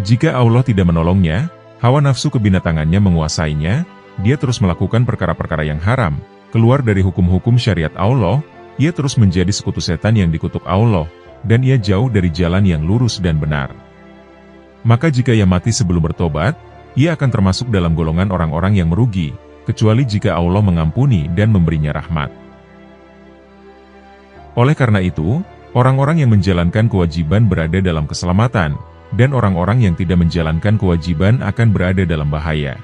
Jika Allah tidak menolongnya, hawa nafsu kebinatangannya menguasainya, dia terus melakukan perkara-perkara yang haram, keluar dari hukum-hukum syariat Allah, ia terus menjadi sekutu setan yang dikutuk Allah, dan ia jauh dari jalan yang lurus dan benar. Maka jika ia mati sebelum bertobat, ia akan termasuk dalam golongan orang-orang yang merugi, kecuali jika Allah mengampuni dan memberinya rahmat. Oleh karena itu, orang-orang yang menjalankan kewajiban berada dalam keselamatan, dan orang-orang yang tidak menjalankan kewajiban akan berada dalam bahaya.